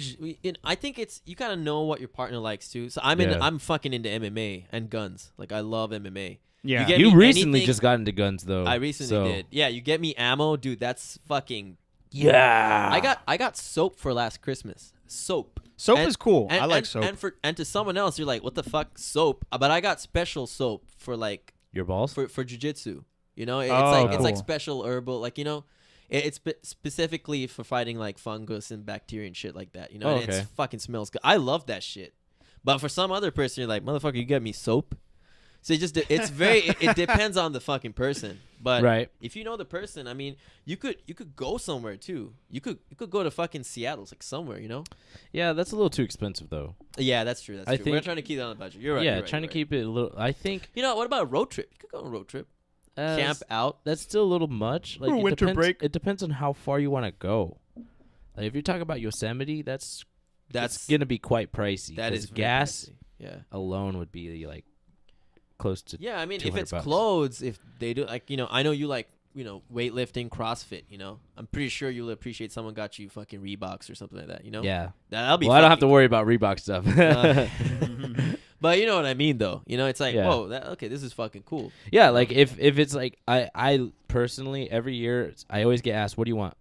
I think it's you gotta know what your partner likes too. So I'm Yeah. I'm fucking into MMA and guns. Like I love MMA. Yeah. get You me recently anything- just got into guns though. I recently did. Yeah, you get me ammo, dude. That's fucking. Yeah. I got soap for last Christmas. Soap. Soap And- is cool. I like and, soap. And to someone else, you're like, what the fuck, soap? But I got special soap for like Your balls? for jujitsu. It's Oh, it's like cool. special herbal, like it's specifically for fighting like fungus and bacteria and shit like that. Oh, and okay. it fucking smells good. I love that shit. But for some other person, you're like, motherfucker, you get me soap. So it's very it depends on the fucking person. But Right. if you know the person, I mean, you could go somewhere too. You could go to fucking Seattle, it's like somewhere, Yeah, that's a little too expensive though. Yeah, that's true. That's I true. We're think- trying to keep that on the budget. You're right. Yeah, you're right, trying you're to keep it a little. I think right. What about a road trip? You could go on a road trip. Camp out. That's still a little much. Like Or it winter depends, break. It depends on how far you want to go. Like if you're talking about Yosemite, That's it's gonna be quite pricey. that 'cause is very gas pricey. Yeah. alone would be like close to. Yeah, I mean, if 200 it's bucks. clothes, if they do like, I know you like, weightlifting, CrossFit, I'm pretty sure you'll appreciate someone got you fucking Reeboks or something like that, Yeah. That'll be Well, I don't have to fucking- worry about Reebok stuff. But you know what I mean though. It's like, Yeah. whoa, okay, this is fucking cool. Yeah, like if it's like I personally every year I always get asked, what do you want?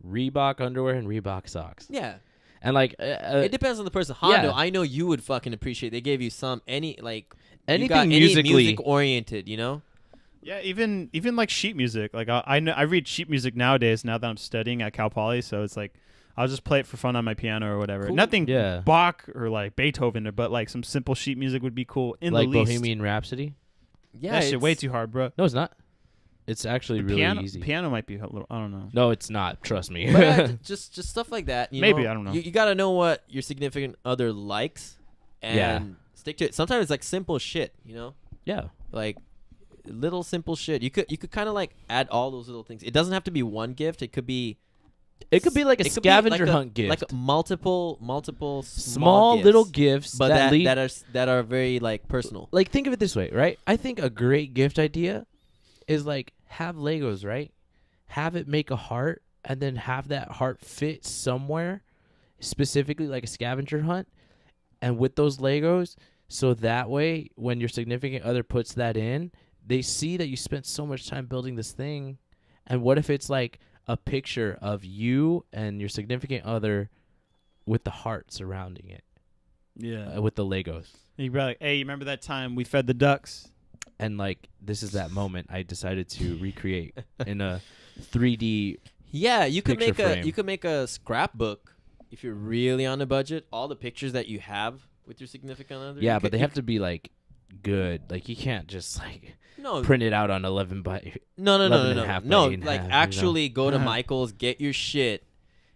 Reebok underwear and Reebok socks. Yeah. And like It depends on the person. Hondo, yeah. I know you would fucking appreciate. They gave you anything anything musically. music oriented, Yeah, even like sheet music. Like I know I read sheet music nowadays. Now that I'm studying at Cal Poly, so it's like I'll just play it for fun on my piano or whatever. Cool. Nothing Yeah. Bach or like Beethoven, but like some simple sheet music would be cool. In like the least, Bohemian Rhapsody. Yeah, that shit way it's- too hard, bro. No, it's not. It's actually really piano, easy. Piano might be a little. I don't know. No, it's not. Trust me. But yeah, just stuff like that. Maybe, I don't know. You gotta know what your significant other likes, and Yeah. stick to it. Sometimes it's like simple shit, yeah. like little simple shit. You could kind of like add all those little things. It doesn't have to be one gift. It could be. It could be like a it could be scavenger like hunt gift. like multiple small gifts, little gifts but that lead. that are very like personal. Like think of it this way, right? I think a great gift idea is like have Legos, right? Have it make a heart and then have that heart fit somewhere, specifically like a scavenger hunt. And with those Legos, so that way when your significant other puts that in, they see that you spent so much time building this thing. And what if it's like a picture of you and your significant other with the heart surrounding it, Yeah. with the Legos? You'd be like, hey, you remember that time we fed the ducks? And like this is that moment I decided to recreate in a 3D. Yeah, you could Picture frame. make a scrapbook if you're really on a budget. All the pictures that you have with your significant other. Yeah, you but could- they you have to be like good. Like you can't just like could- no print it out on 11 by. no 11 and a half by no 8 and a like half, actually go to Michael's, get your shit,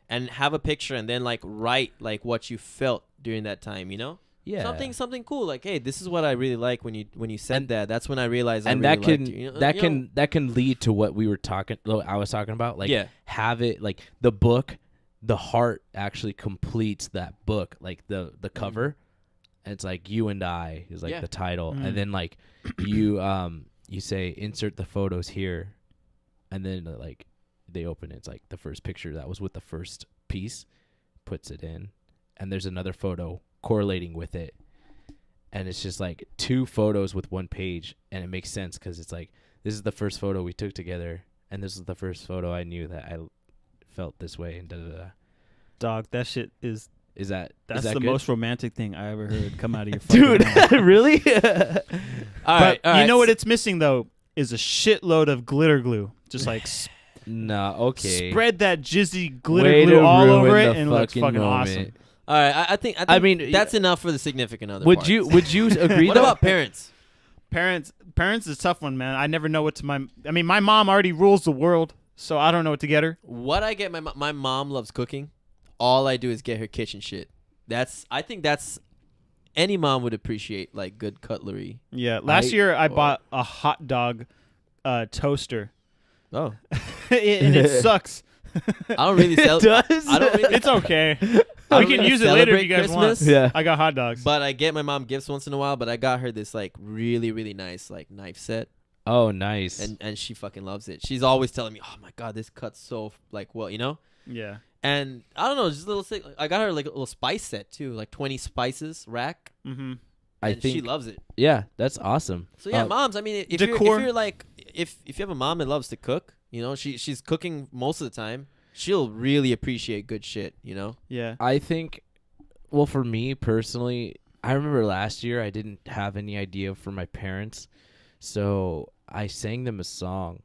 and have a picture, and then like write like what you felt during that time. Yeah. Something cool. Like, hey, this is what I really like when you said that. That's when I realized. And I that really can liked you. that can lead to what we were talking. I was talking about. Like Yeah. have it like the book, the heart actually completes that book. Like the cover, and it's like you and I is like Yeah. the title, Mm. and then like you say insert the photos here, and then like they open it. It's like the first picture that was with the first piece, puts it in, and there's another photo correlating with it, and it's just like two photos with one page, and it makes sense because it's like this is the first photo we took together, and this is the first photo I knew that I felt this way, and da da da. Dog, that shit is. Is that That's is that the good? most romantic thing I ever heard come out of your fucking dude? mouth. Really? All right, But you know what it's missing though is a shitload of glitter glue. Just like No, okay. spread that jizzy glitter Way glue to all ruin over it, the and it looks fucking moment. awesome. All right, I think mean, that's enough for the significant other. Would parts. you agree? What though? about parents? Parents is a tough one, man. I never know what to my mom already rules the world, so I don't know what to get her. What I get my mom loves cooking. All I do is get her kitchen shit. I think that's any mom would appreciate, like good cutlery. Yeah, last year I bought a hot dog toaster, Oh, and it sucks. I don't really sell. does? I don't really. It's okay. We can use it later if you guys Christmas, want. Yeah. I got hot dogs. But I get my mom gifts once in a while. But I got her this like really really nice like knife set, Oh, nice. and she fucking loves it. She's always telling me, "Oh my god, this cuts so like well, you know." Yeah. And I don't know, just a little sick. I got her like a little spice set too, like 20 spices rack. Mm-hmm. I And think she loves it. yeah, that's awesome. So yeah, Uh, moms. I mean, if you're like if you have a mom that loves to cook, you know, she's cooking most of the time. She'll really appreciate good shit, you know. Yeah. I think, well, for me personally, I remember last year I didn't have any idea for my parents, so I sang them a song,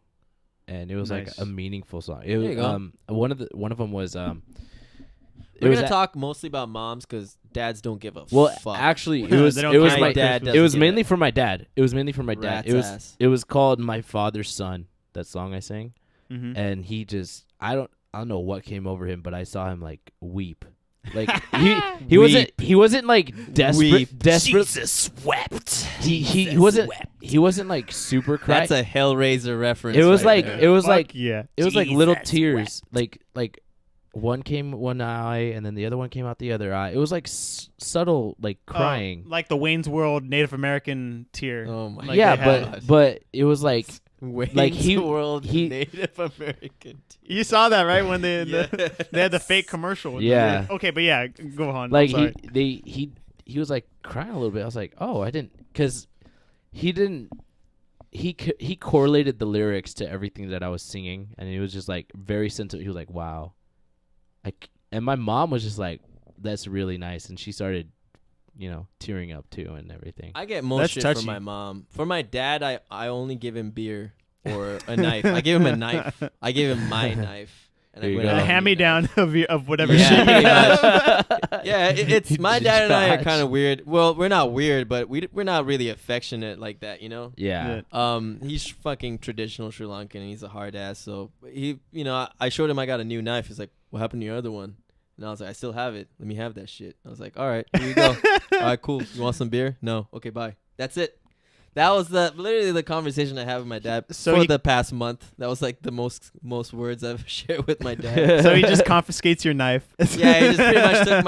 and it was like Nice. a meaningful song. It There was you go. one of them was We're gonna talk mostly about moms because dads don't give a well, fuck. actually, it They was don't it was care my about dad. Christmas. it was doesn't mainly give for my dad. It was mainly for my dad. Rat's ass. It was called My Father's Son. That song I sang, Mm-hmm. and he just I don't know what came over him, but I saw him like weep. Like he wasn't like desperate. Jesus wept. He wasn't like super crying. That's a Hellraiser reference. It was right like there. it was like yeah. it was like little Jesus tears. Like one came one eye and then the other one came out the other eye. It was like subtle like crying. Like the Wayne's World Native American tear. Oh my Like yeah, they god. had- but it was like Wayne's he- World he- Native American. You saw that right when they Yes. they had the fake commercial. with Yeah. them. Okay, but yeah, go on. like I'm sorry. he was like crying a little bit. I was like, "Oh, I didn't cuz he correlated the lyrics to everything that I was singing, and he was just like very sensitive. He was like, "Wow." And my mom was just like, "That's really nice." And she started, tearing up too and everything. I get most That's shit touchy. from my mom. For my dad, I only give him beer or a knife. I give him a knife. I give him my knife. And There you I go. A hand me down of whatever Yeah, shit. pretty you have. much. Yeah, it's my dad and I are Josh. kind of weird. Well, we're not weird, but we're not really affectionate like that, you know. Yeah. He's fucking traditional Sri Lankan, and he's a hard ass. So he, I showed him I got a new knife. He's like, "What happened to your other one?" And I was like, "I still have it. Let me have that shit." I was like, "All right, here you go. All right, cool. You want some beer? No. Okay, bye." That's it. That was literally the conversation I had with my dad So for he- the past month. That was like the most words I've shared with my dad. So he just confiscates your knife. Yeah, he just pretty much took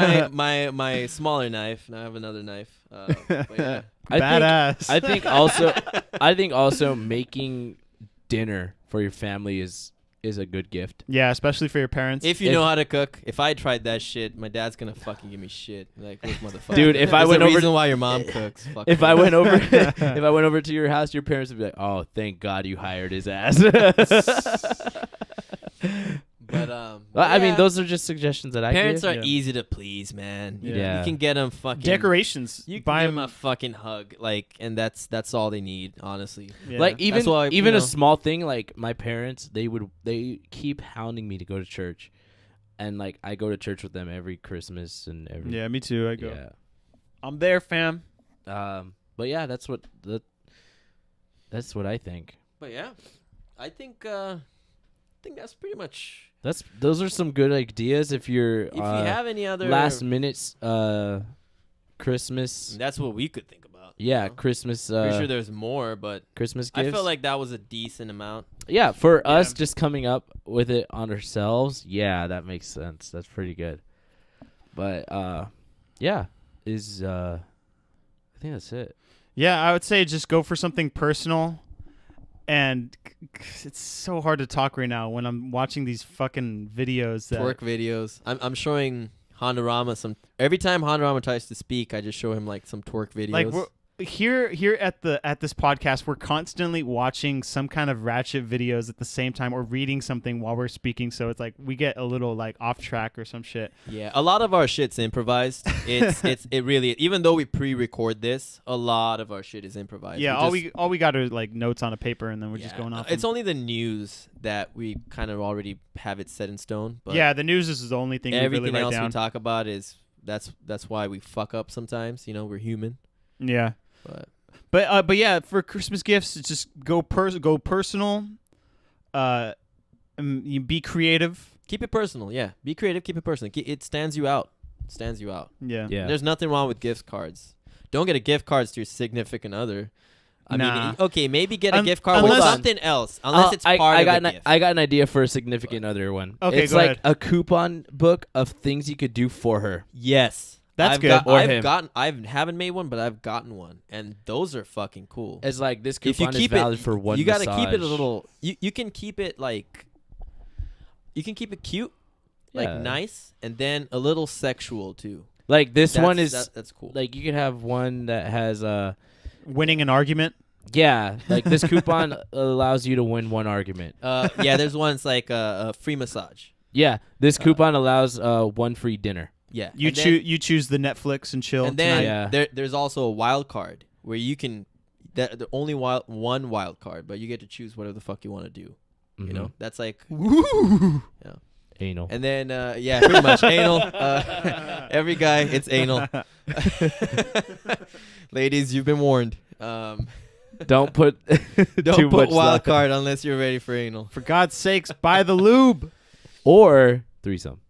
my smaller knife. Now I have another knife. But yeah. Badass. I think also making dinner for your family is a good gift. Yeah, especially for your parents. If you know how to cook, if I tried that shit, my dad's gonna fucking give me shit. Like, look, motherfucker. Dude, if I There's went a over- reason why your mom cooks. Fuck If you. I went over to your house, your parents would be like, "Oh, thank God you hired his ass." But Well, I mean, those are just suggestions that I parents give. are Yeah. easy to please, man. Yeah. You can get them fucking decorations. You can buy give them them. a fucking hug, like, and that's all they need, honestly. Yeah. Like even That's why, even you a know. small thing, like my parents, they keep hounding me to go to church, and like I go to church with them every Christmas and every Yeah, me too. I go. yeah. I'm there, fam. But yeah, that's what I think. But yeah, I think that's pretty much. Those are some good ideas if you're If you have any other last minute Christmas. that's what we could think about. Yeah, you know? Christmas. Pretty sure there's more, but Christmas gifts. I felt like that was a decent amount. yeah, for us Yeah. just coming up with it on ourselves. Yeah, that makes sense. That's pretty good. But yeah, I think that's it. Yeah, I would say just go for something personal. And it's so hard to talk right now when I'm watching these fucking videos. That Twerk videos. I'm showing Hondarama some. Every time Hondarama tries to speak, I just show him like some twerk videos. like we're, here at this podcast, we're constantly watching some kind of ratchet videos at the same time, or reading something while we're speaking. So it's like we get a little like off track or some shit. Yeah, a lot of our shit's improvised. It really, even though we pre-record this, a lot of our shit is improvised. Yeah, all we got are like notes on a paper, and then we're just going off. It's them. only the news that we kind of already have it set in stone. But Yeah, the news is the only thing we everything really write else down. we talk about is that's why we fuck up sometimes. You know, we're human. Yeah. But But yeah, for Christmas gifts, it's just go personal. You be creative. keep it personal. Yeah, be creative. Keep it personal. It stands you out. Stands you out. Yeah. Yeah. There's nothing wrong with gift cards. Don't get a gift cards to your significant other. I Nah. mean, okay, maybe get a gift card unless- with something else, unless it's part of the gift. I got an idea for a significant other one. Okay, it's go like ahead. a coupon book of things you could do for her. Yes. That's I've good. Or him. I haven't made one, but I've gotten one, and those are fucking cool. It's like this If you coupon is keep valid it, for one you gotta massage. keep it a little. You can keep it like. You can keep it cute, like Yeah. nice, and then a little sexual too. Like this one is that's cool. like you could have one that has Winning an argument. yeah, like this coupon allows you to win one argument. Yeah, there's ones like a free massage. Yeah, this coupon allows one free dinner. Yeah, You and then- choose. You choose the Netflix and chill. And then Yeah. there's also a wild card where you can the only one wild card, but you get to choose whatever the fuck you want to do. You know, that's like yeah. Anal. And then yeah, pretty much anal. Every guy, it's anal. Ladies, you've been warned. Don't put Don't too put much wild thought. card unless you're ready for anal. For God's sakes, buy the lube. Or threesome.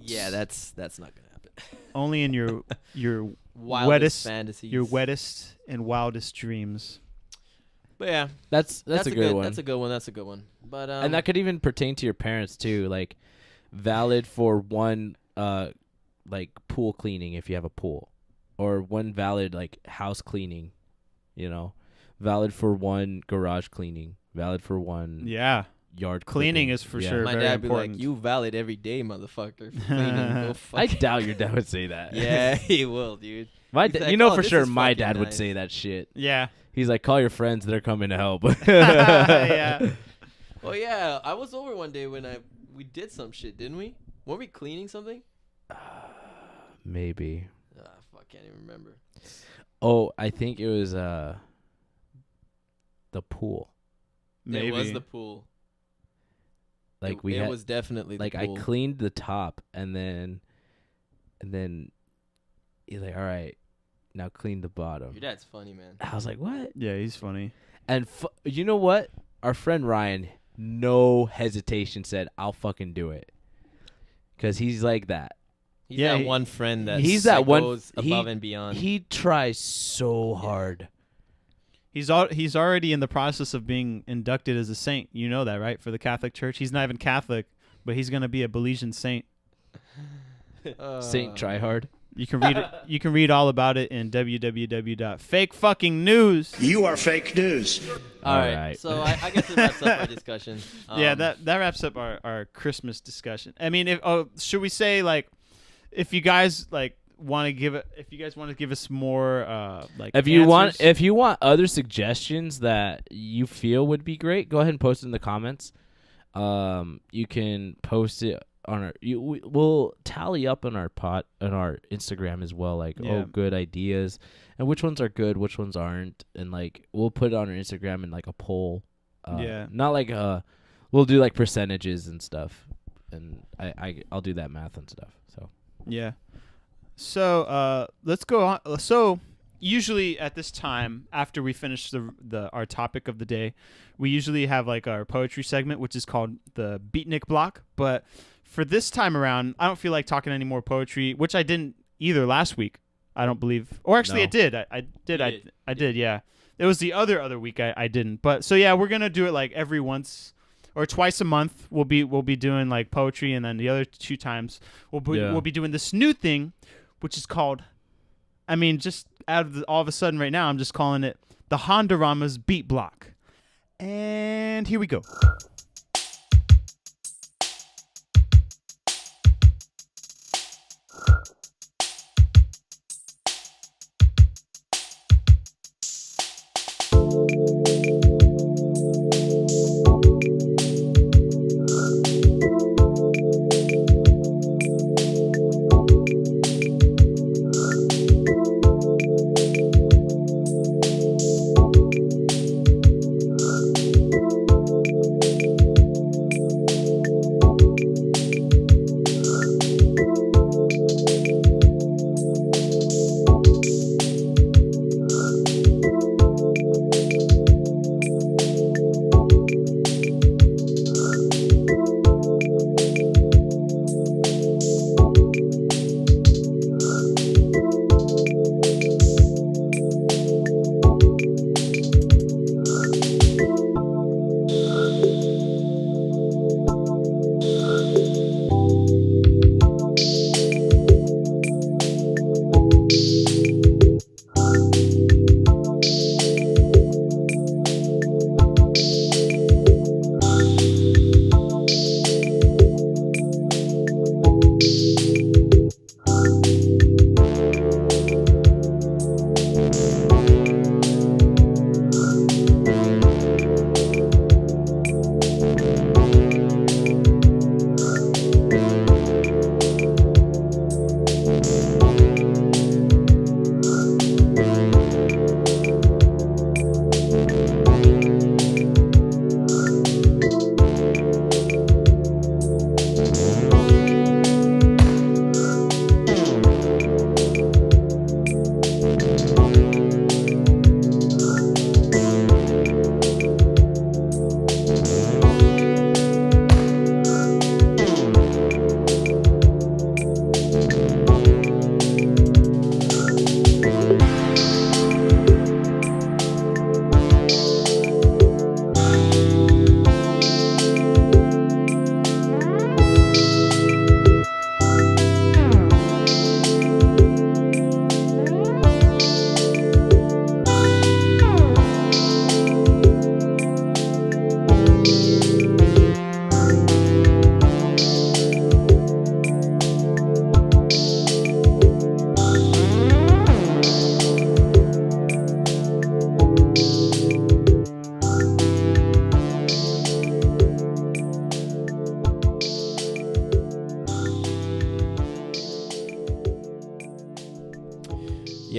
Yeah, that's not gonna happen. Only in your Wildest wettest fantasies. your wettest and wildest dreams. But yeah, That's a good one. That's a good one. That's a good one. But And that could even pertain to your parents too, like valid for one like pool cleaning if you have a pool, or one valid like house cleaning, valid for one garage cleaning, valid for one Yeah, yard cleaning clipping. is for Yeah. sure. my very dad be important. like, "You valid every day, motherfucker." For cleaning. Go I fuck doubt your dad would say that. Yeah, he will, dude. My He's dad, like, you know "Oh, for this sure is my fucking dad would nice." say that shit. Yeah. He's like, call your friends, they're coming to help. Yeah. Oh yeah, I was over one day when we did some shit, didn't we? Were we cleaning something? Maybe. Fuck, can't even remember. Oh, I think it was the pool. Maybe. It was the pool. Like it was definitely the like pool. I cleaned the top and then he's like, all right, now clean the bottom. Your dad's funny, man. I was like, what? Yeah, he's funny. And you know what? Our friend Ryan, no hesitation, said, I'll fucking do it. Because he's like that. He's Yeah, that one friend that he's that one- goes above and beyond. He tries so hard. He's already in the process of being inducted as a saint. You know that, right? For the Catholic Church. He's not even Catholic, but he's gonna be a Belizean saint. Saint Tryhard. You can read it. You can read all about it in www.fakefuckingnews. You are fake news. All right. Alright. So I guess it wraps up our discussion. Yeah, that wraps up our Christmas discussion. I mean, should we say like, if you guys like want to give it, if you guys want to give us more like, If you answers- want other suggestions that you feel would be great, go ahead and post it in the comments. You can post it on we'll tally up on our Instagram as well, like Yeah. good ideas and which ones are good, which ones aren't, and like we'll put it on our Instagram in like a poll. Yeah. Not like we'll do like percentages and stuff, and I'll do that math and stuff. So Yeah. So let's go on. So usually at this time, after we finish our topic of the day, we usually have like our poetry segment, which is called the Beatnik Block. But for this time around, I don't feel like talking any more poetry, which I didn't either last week. I don't believe, or actually No. I did. I did. Yeah. It was the other week I didn't. But so yeah, we're gonna do it like every once or twice a month. We'll be doing like poetry, and then the other 2 times we'll be doing this new thing, which is called, I mean, just all of a sudden right now, I'm just calling it the Hondurama's Beat Block. And here we go.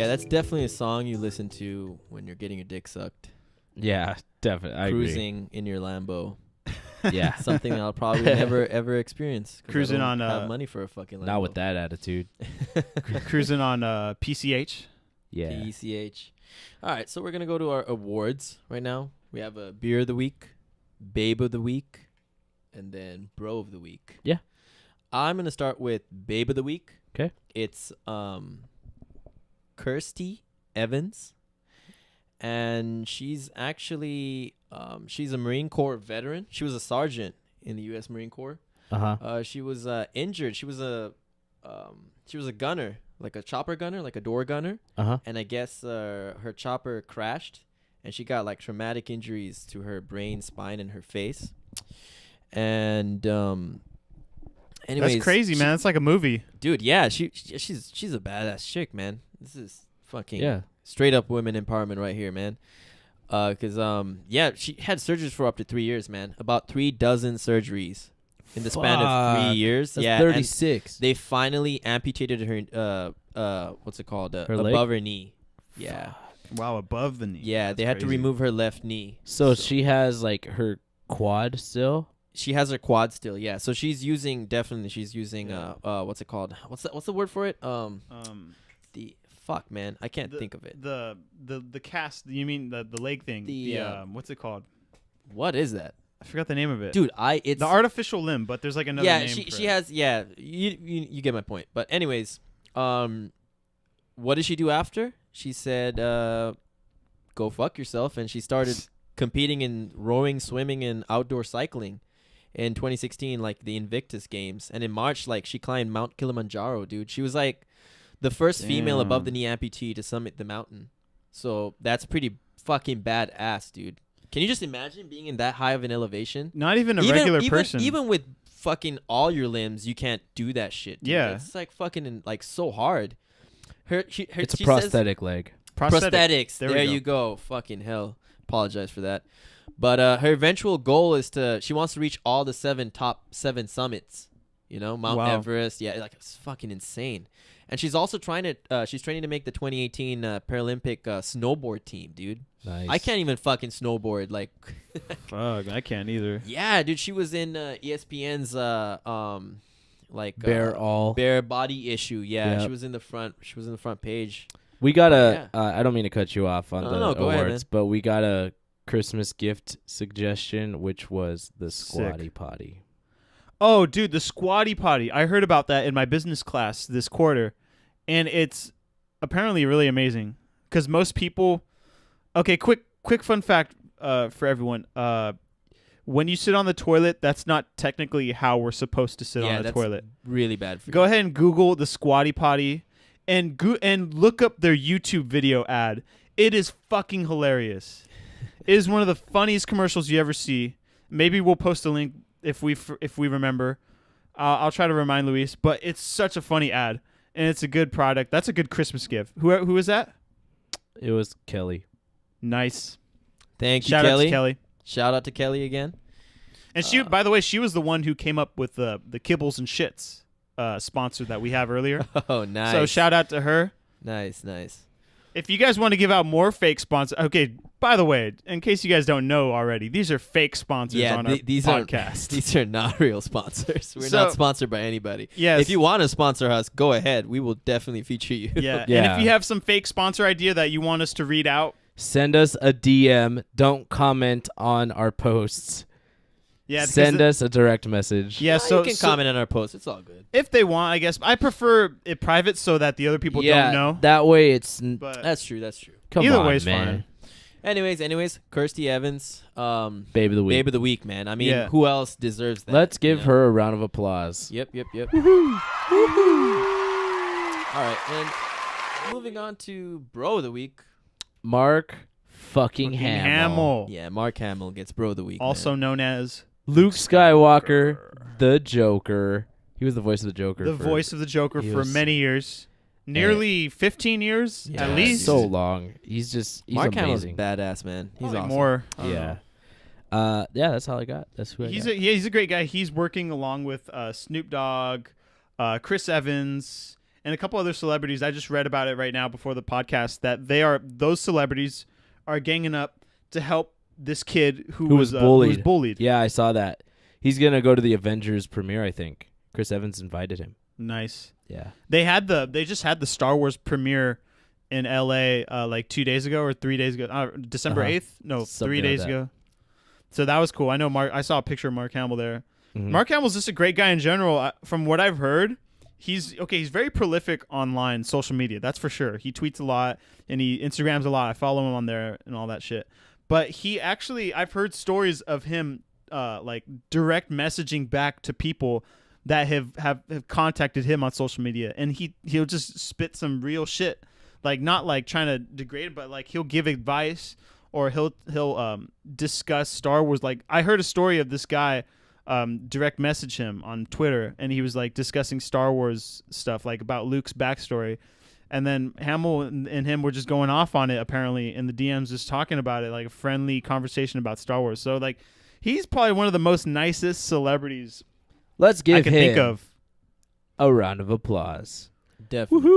Yeah, that's definitely a song you listen to when you're getting your dick sucked. Yeah, definitely. I Cruising in your Lambo. agree. Yeah. Something I'll probably never ever experience. 'Cause Cruising I don't on, have money for a fucking Lambo. Not with that attitude. Cruising on PCH. Yeah. PCH. All right, so we're gonna go to our awards right now. We have a beer of the week, babe of the week, and then bro of the week. Yeah. I'm gonna start with babe of the week. 'Kay. It's Kirsty Evans, and she's actually she's a Marine Corps veteran. She was a sergeant in the U.S. Marine Corps. She was injured. She was a gunner, like a chopper gunner, like a door gunner. And I guess her chopper crashed, and she got like traumatic injuries to her brain, spine, and her face. And anyways, That's crazy, man. It's like a movie. dude. Yeah, she's a badass chick, man. This is fucking straight up women empowerment right here, man. Cause she had surgeries for up to 3 years, man. About 36 surgeries in the span of 3 years. That's yeah, 36. and they finally amputated her what's it called? Her above leg? her knee. Yeah. Wow, above the knee. Yeah, That's they had to crazy. remove her left knee. So she has like her quad still. She has her quad still. Yeah. So she's using what's it called? What's the word for it? The fuck, man. I can't think of it. The cast. You mean the leg thing? What's it called? What is that? I forgot the name of it. Dude, it's the artificial limb, but there's like another name. She has you get my point. But anyways, what did she do after? She said go fuck yourself, and she started competing in rowing, swimming, and outdoor cycling in 2016, like the Invictus Games. And in March, like she climbed Mount Kilimanjaro, dude. She was like the first female above the knee amputee to summit the mountain. So that's pretty fucking badass, dude. Can you just imagine being in that high of an elevation? Not even a regular person. Even with fucking all your limbs, you can't do that shit, dude. Yeah. It's like fucking like so hard. It's a prosthetic leg. Prosthetics. There There, we go. you go. Fucking hell. Apologize for that. But her eventual goal is she wants to reach all the top seven summits. You know, Mount Wow. Everest. Yeah, like it's fucking insane. And she's also training to make the 2018 Paralympic snowboard team, dude. Nice. I can't even fucking snowboard. Like, Fuck, I can't either. yeah, dude. She was in ESPN's bare body issue. Yeah, Yep. she was in the front page. We got I don't mean to cut you off on the No, go ahead, awards, man. but we got a Christmas gift suggestion, which was the Sick. Squatty Potty. Oh, dude, the Squatty Potty. I heard about that in my business class this quarter, and it's apparently really amazing. Because most people, okay, quick fun fact for everyone. When you sit on the toilet, that's not technically how we're supposed to sit on the that's toilet. really bad for you. Go ahead and Google the Squatty Potty, and look up their YouTube video ad. It is fucking hilarious. It is one of the funniest commercials you ever see. Maybe we'll post a link if we remember. I'll try to remind Luis, but it's such a funny ad, and it's a good product. That's a good Christmas gift. Who is that? It was Kelly. Nice. Thank you, Shout Kelly. out to Kelly. Shout out to Kelly again. And she, by the way, she was the one who came up with the Kibbles and Shits sponsor that we have earlier. Oh, nice. So shout out to her. Nice. If you guys want to give out more fake sponsors, okay. By the way, in case you guys don't know already, these are fake sponsors on our these podcast. These are not real sponsors. We're So- not sponsored by anybody. Yes. If you want to sponsor us, go ahead. We will definitely feature you. Yeah. Yeah. And if you have some fake sponsor idea that you want us to read out, Send us a DM. Don't comment on our posts. yeah, Send us a direct message. Yeah, you can comment on our post. It's all good. if they want. I guess I prefer it private so that the other people yeah, don't know. that way it's But That's true. come either on, way is man. fine. Anyways, Kirsty Evans, Babe of the week. babe of the week, man. I mean, Yeah. who else deserves that? Let's give you know? her a round of applause. Yep. All right, and moving on to bro of the week. Mark fucking Fucking Hamill. Hamill, Yeah, Mark Hamill gets bro of the week. also known as Luke Skywalker, the Joker. He was the voice of the Joker. the for voice of the Joker he for was- many years, nearly 15 years Yeah, at least. so long. He's Mark Hamill's amazing. badass, man. He's Probably awesome. more. I don't Yeah. know. Yeah, that's all I got. That's who I He's got. he's a great guy. He's working along with Snoop Dogg, Chris Evans, and a couple other celebrities. I just read about it right now before the podcast that those celebrities are ganging up to help this kid who was bullied. Yeah, I saw that. He's gonna go to the Avengers premiere. I think Chris Evans invited him. Nice. Yeah. They just had the Star Wars premiere in LA like 2 days ago or 3 days ago. December 8th? No, Something 3 days ago. So that was cool. I know I saw a picture of Mark Hamill there. Mm-hmm. Mark Hamill's just a great guy in general. From what I've heard, he's very prolific online, social media. That's for sure. He tweets a lot and he Instagrams a lot. I follow him on there and all that shit. But he actually, I've heard stories of him like direct messaging back to people that have contacted him on social media, and he'll just spit some real shit, like not like trying to degrade it, but like he'll give advice or he'll discuss Star Wars. Like I heard a story of this guy direct message him on Twitter, and he was like discussing Star Wars stuff, like about Luke's backstory. And then Hamill and him were just going off on it, apparently, in the DMs, just talking about it, like a friendly conversation about Star Wars. So, like, he's probably one of the most nicest celebrities Let's give I can him think of. a round of applause. Definitely.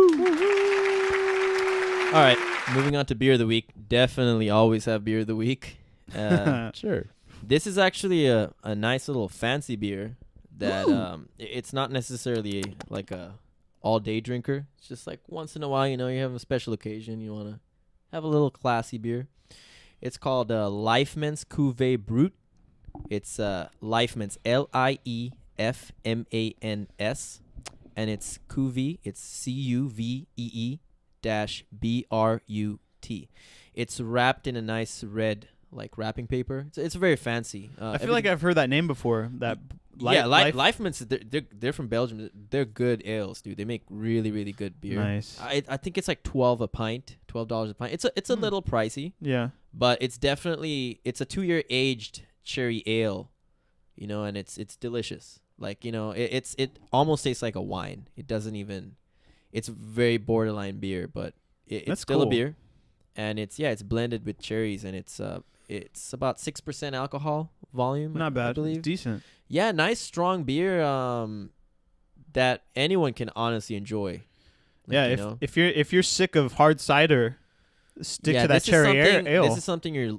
All right, moving on to beer of the week. Definitely always have beer of the week. Sure. This is actually a nice little fancy beer that it's not necessarily like a all-day drinker. It's just like once in a while, you have a special occasion, you want to have a little classy beer. It's called Leifmans Cuvée Brut. It's Leifmans, Liefmans, and it's Cuvée. It's CUVEE-BRUT. It's wrapped in a nice red wrapping paper. It's very fancy. I feel like I've heard that name before. That Leifmans, they're from Belgium. They're good ales, dude. They make really, really good beer. Nice. I think it's like $12 a pint. It's a little pricey. Yeah. But it's definitely a 2-year aged cherry ale, and it's delicious. Like, it almost tastes like a wine. It doesn't even. It's very borderline beer, but it's still a beer, and it's blended with cherries, and it's about 6% alcohol volume. Not bad. I believe. It's decent. Yeah, nice strong beer that anyone can honestly enjoy. If you're sick of hard cider, stick to that cherry ale. This is something your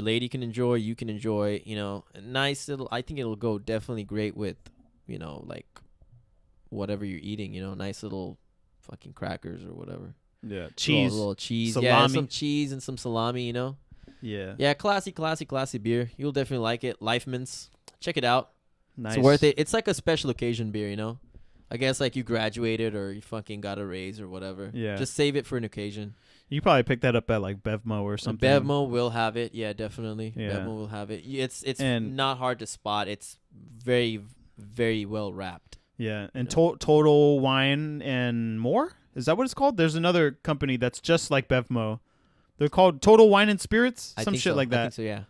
lady can enjoy, you can enjoy, a nice little. I think it'll go definitely great with, like whatever you're eating, nice little fucking crackers or whatever. Yeah, cheese, a little cheese, salami. yeah, some cheese and some salami, Yeah, classy beer. You'll definitely like it. Leifmans, check it out. Nice. It's worth it. It's like a special occasion beer, I guess like you graduated or you fucking got a raise or whatever. Yeah. Just save it for an occasion. You probably pick that up at like Bevmo or something. Bevmo will have it. Yeah, definitely. Yeah. Bevmo will have it. It's not hard to spot. It's very, very well wrapped. Yeah, and Total Wine and More? Is that what it's called? There's another company that's just like Bevmo. They're called Total Wine and Spirits? Some shit like that. I think so, yeah.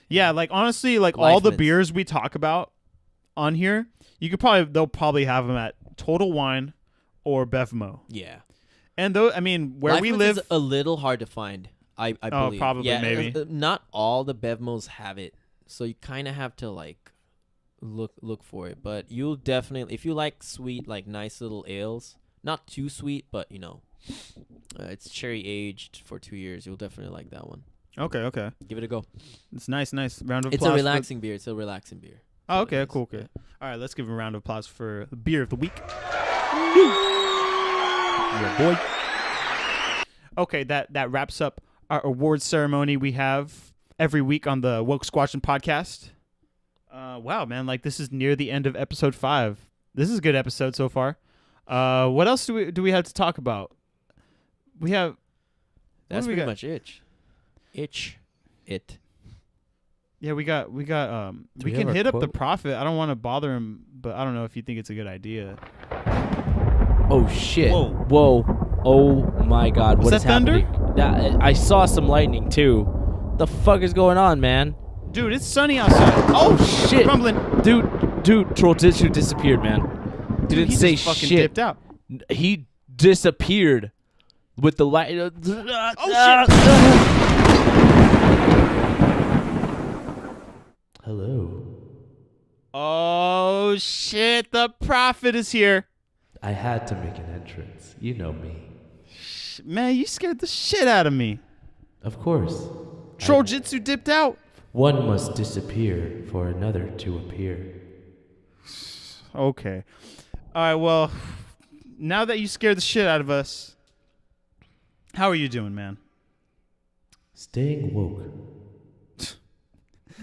Yeah, like honestly, like all the Leifmans. beers we talk about on here, they'll probably have them at Total Wine or Bevmo. Yeah. And though, I mean, where we Leifmans live, is a little hard to find. I believe. Probably, yeah, maybe. Not all the Bevmos have it, so you kind of have to like look for it. But you'll definitely, if you like sweet, like nice little ales, not too sweet, but it's cherry aged for 2 years. You'll definitely like that one. Okay. Give it a go. It's nice. Round of applause. It's a relaxing beer. It's a relaxing beer. Oh, okay, cool. Okay. All right, let's give a round of applause for the beer of the week. Yeah, boy. Okay, that wraps up our awards ceremony we have every week on the Woke Squadron Podcast. Wow, man, like this is near the end of episode 5. This is a good episode so far. What else do we have to talk about? We have. That's pretty much it. Yeah, we can hit up the prophet. I don't want to bother him, but I don't know if you think it's a good idea. Oh shit! Whoa. Oh my God! Was what is that thunder? happening? I saw some lightning too. The fuck is going on, man? Dude, it's sunny outside. Oh shit! Rumbling. Dude, Troll Tissue disappeared, man. Didn't He say just fucking shit. dipped out. He disappeared with the light. Oh shit! Hello. Oh shit! The prophet is here. I had to make an entrance. You know me. Man, you scared the shit out of me. Of course. Troll Jitsu dipped out. One must disappear for another to appear. Okay. All right, well, now that you scared the shit out of us, how are you doing, man? Staying woke.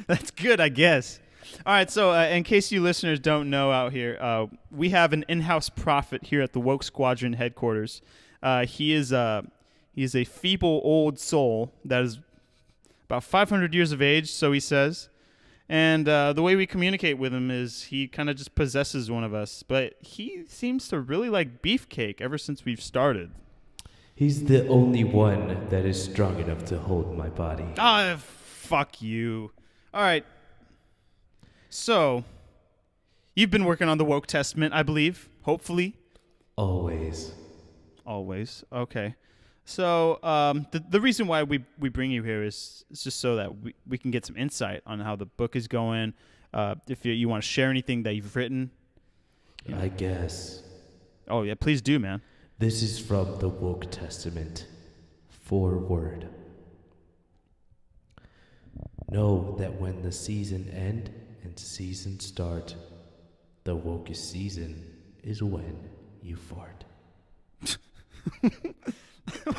That's good, I guess. All right, so in case you listeners don't know out here, we have an in-house prophet here at the Woke Squadron headquarters. He is a feeble old soul that is about 500 years of age, so he says. And the way we communicate with him is he kind of just possesses one of us. But he seems to really like beefcake ever since we've started. He's the only one that is strong enough to hold my body. Ah, fuck you. All right. So, you've been working on the Woke Testament, I believe. Hopefully. Always. Okay. So, the reason why we bring you here is just so that we can get some insight on how the book is going. If you want to share anything that you've written. I guess. Oh, yeah, please do, man. This is from the Woke Testament. Forward. Know that when the season end and season start, the wokest season is when you fart.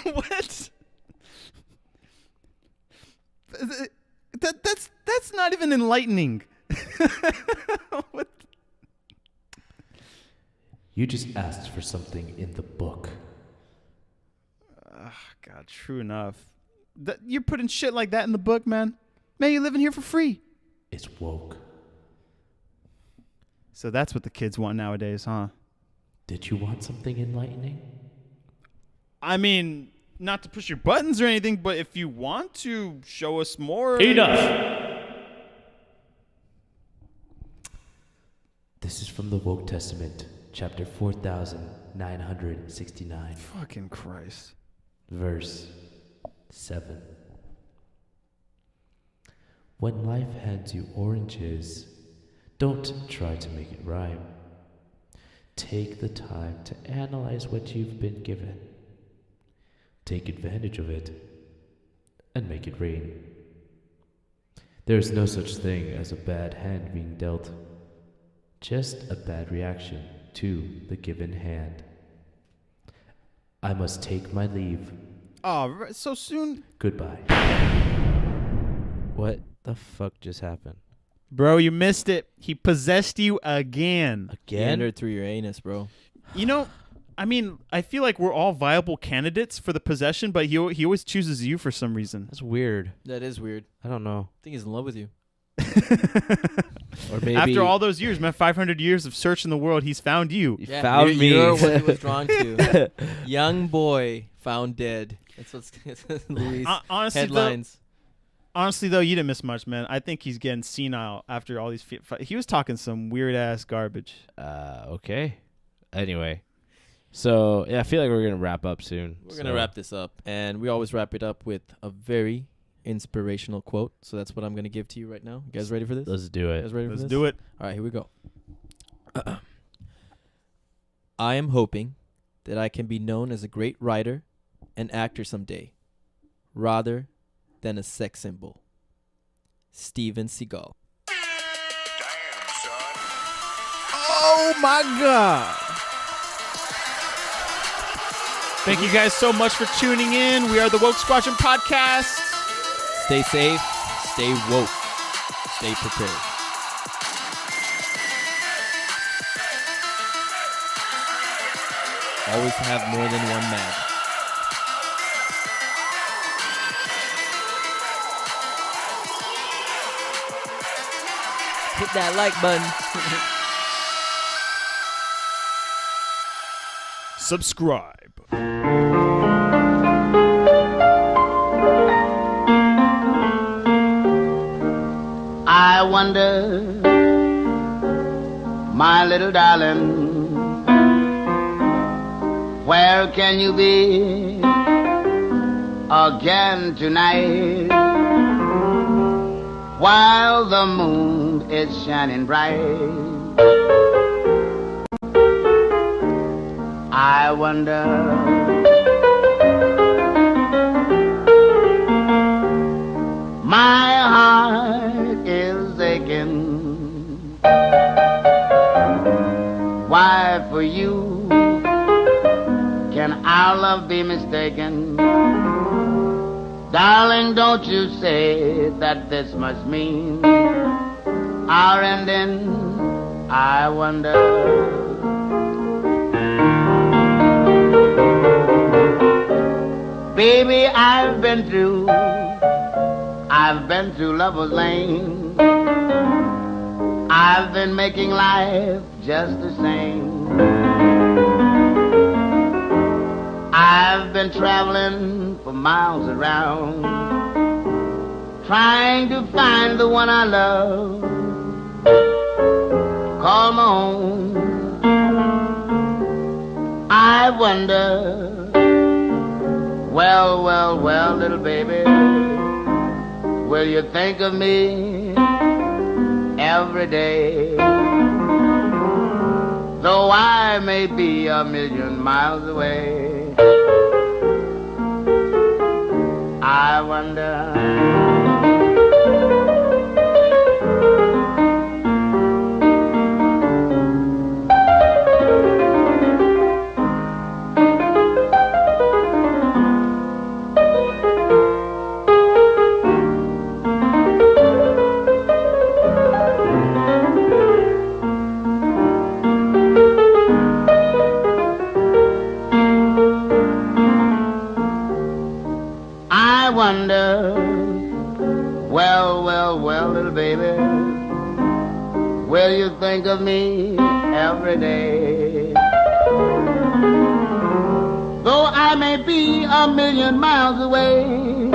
What? That's not even enlightening. What? You just asked for something in the book. God, true enough. You're putting shit like that in the book, man. Man, you're living here for free. It's woke. So that's what the kids want nowadays, huh? Did you want something enlightening? I mean, not to push your buttons or anything, but if you want to show us more... Enough! This is from the Woke Testament, chapter 4969. Fucking Christ. Verse 7. When life hands you oranges, don't try to make it rhyme. Take the time to analyze what you've been given. Take advantage of it and make it rain. There is no such thing as a bad hand being dealt, just a bad reaction to the given hand. I must take my leave. Oh, so soon? Goodbye. What the fuck just happened? Bro, you missed it. He possessed you again. He Again? entered through your anus, bro. You know, I mean, I feel like we're all viable candidates for the possession, but he always chooses you for some reason. That's weird. That is weird. I don't know. I think he's in love with you. Or maybe After all those years, man, 500 years of searching the world, he's found you. you found me. You're what he was drawn to. Young boy found dead. That's what's Louis' headlines. Honestly, though, you didn't miss much, man. I think he's getting senile after all these... He was talking some weird-ass garbage. Okay. Anyway. So, yeah, I feel like we're going to wrap up soon. We're going to wrap this up. And we always wrap it up with a very inspirational quote. So that's what I'm going to give to you right now. You guys ready for this? Let's do You it. guys ready for Let's this? do it. All right, here we go. I am hoping that I can be known as a great writer and actor someday, rather than a sex symbol. Steven Seagal. Oh, my God. Thank you guys so much for tuning in. We are the Woke Squadron Podcast. Stay safe, stay woke, stay prepared. Always have more than one mag. Hit that like button. Subscribe. I wonder, my little darling, where can you be again tonight? While the moon is shining bright, I wonder. My heart is aching. Why for you can our love be mistaken? Darling, don't you say that this must mean our ending, I wonder. Baby, I've been through Lover's Lane. I've been making life just the same. I've been traveling for miles around, trying to find the one I love. Call my own. I wonder. Well, well, well, little baby, will you think of me every day? Though I may be a million miles away, I wonder. Well, well, well, little baby, will you think of me every day? Though I may be a million miles away,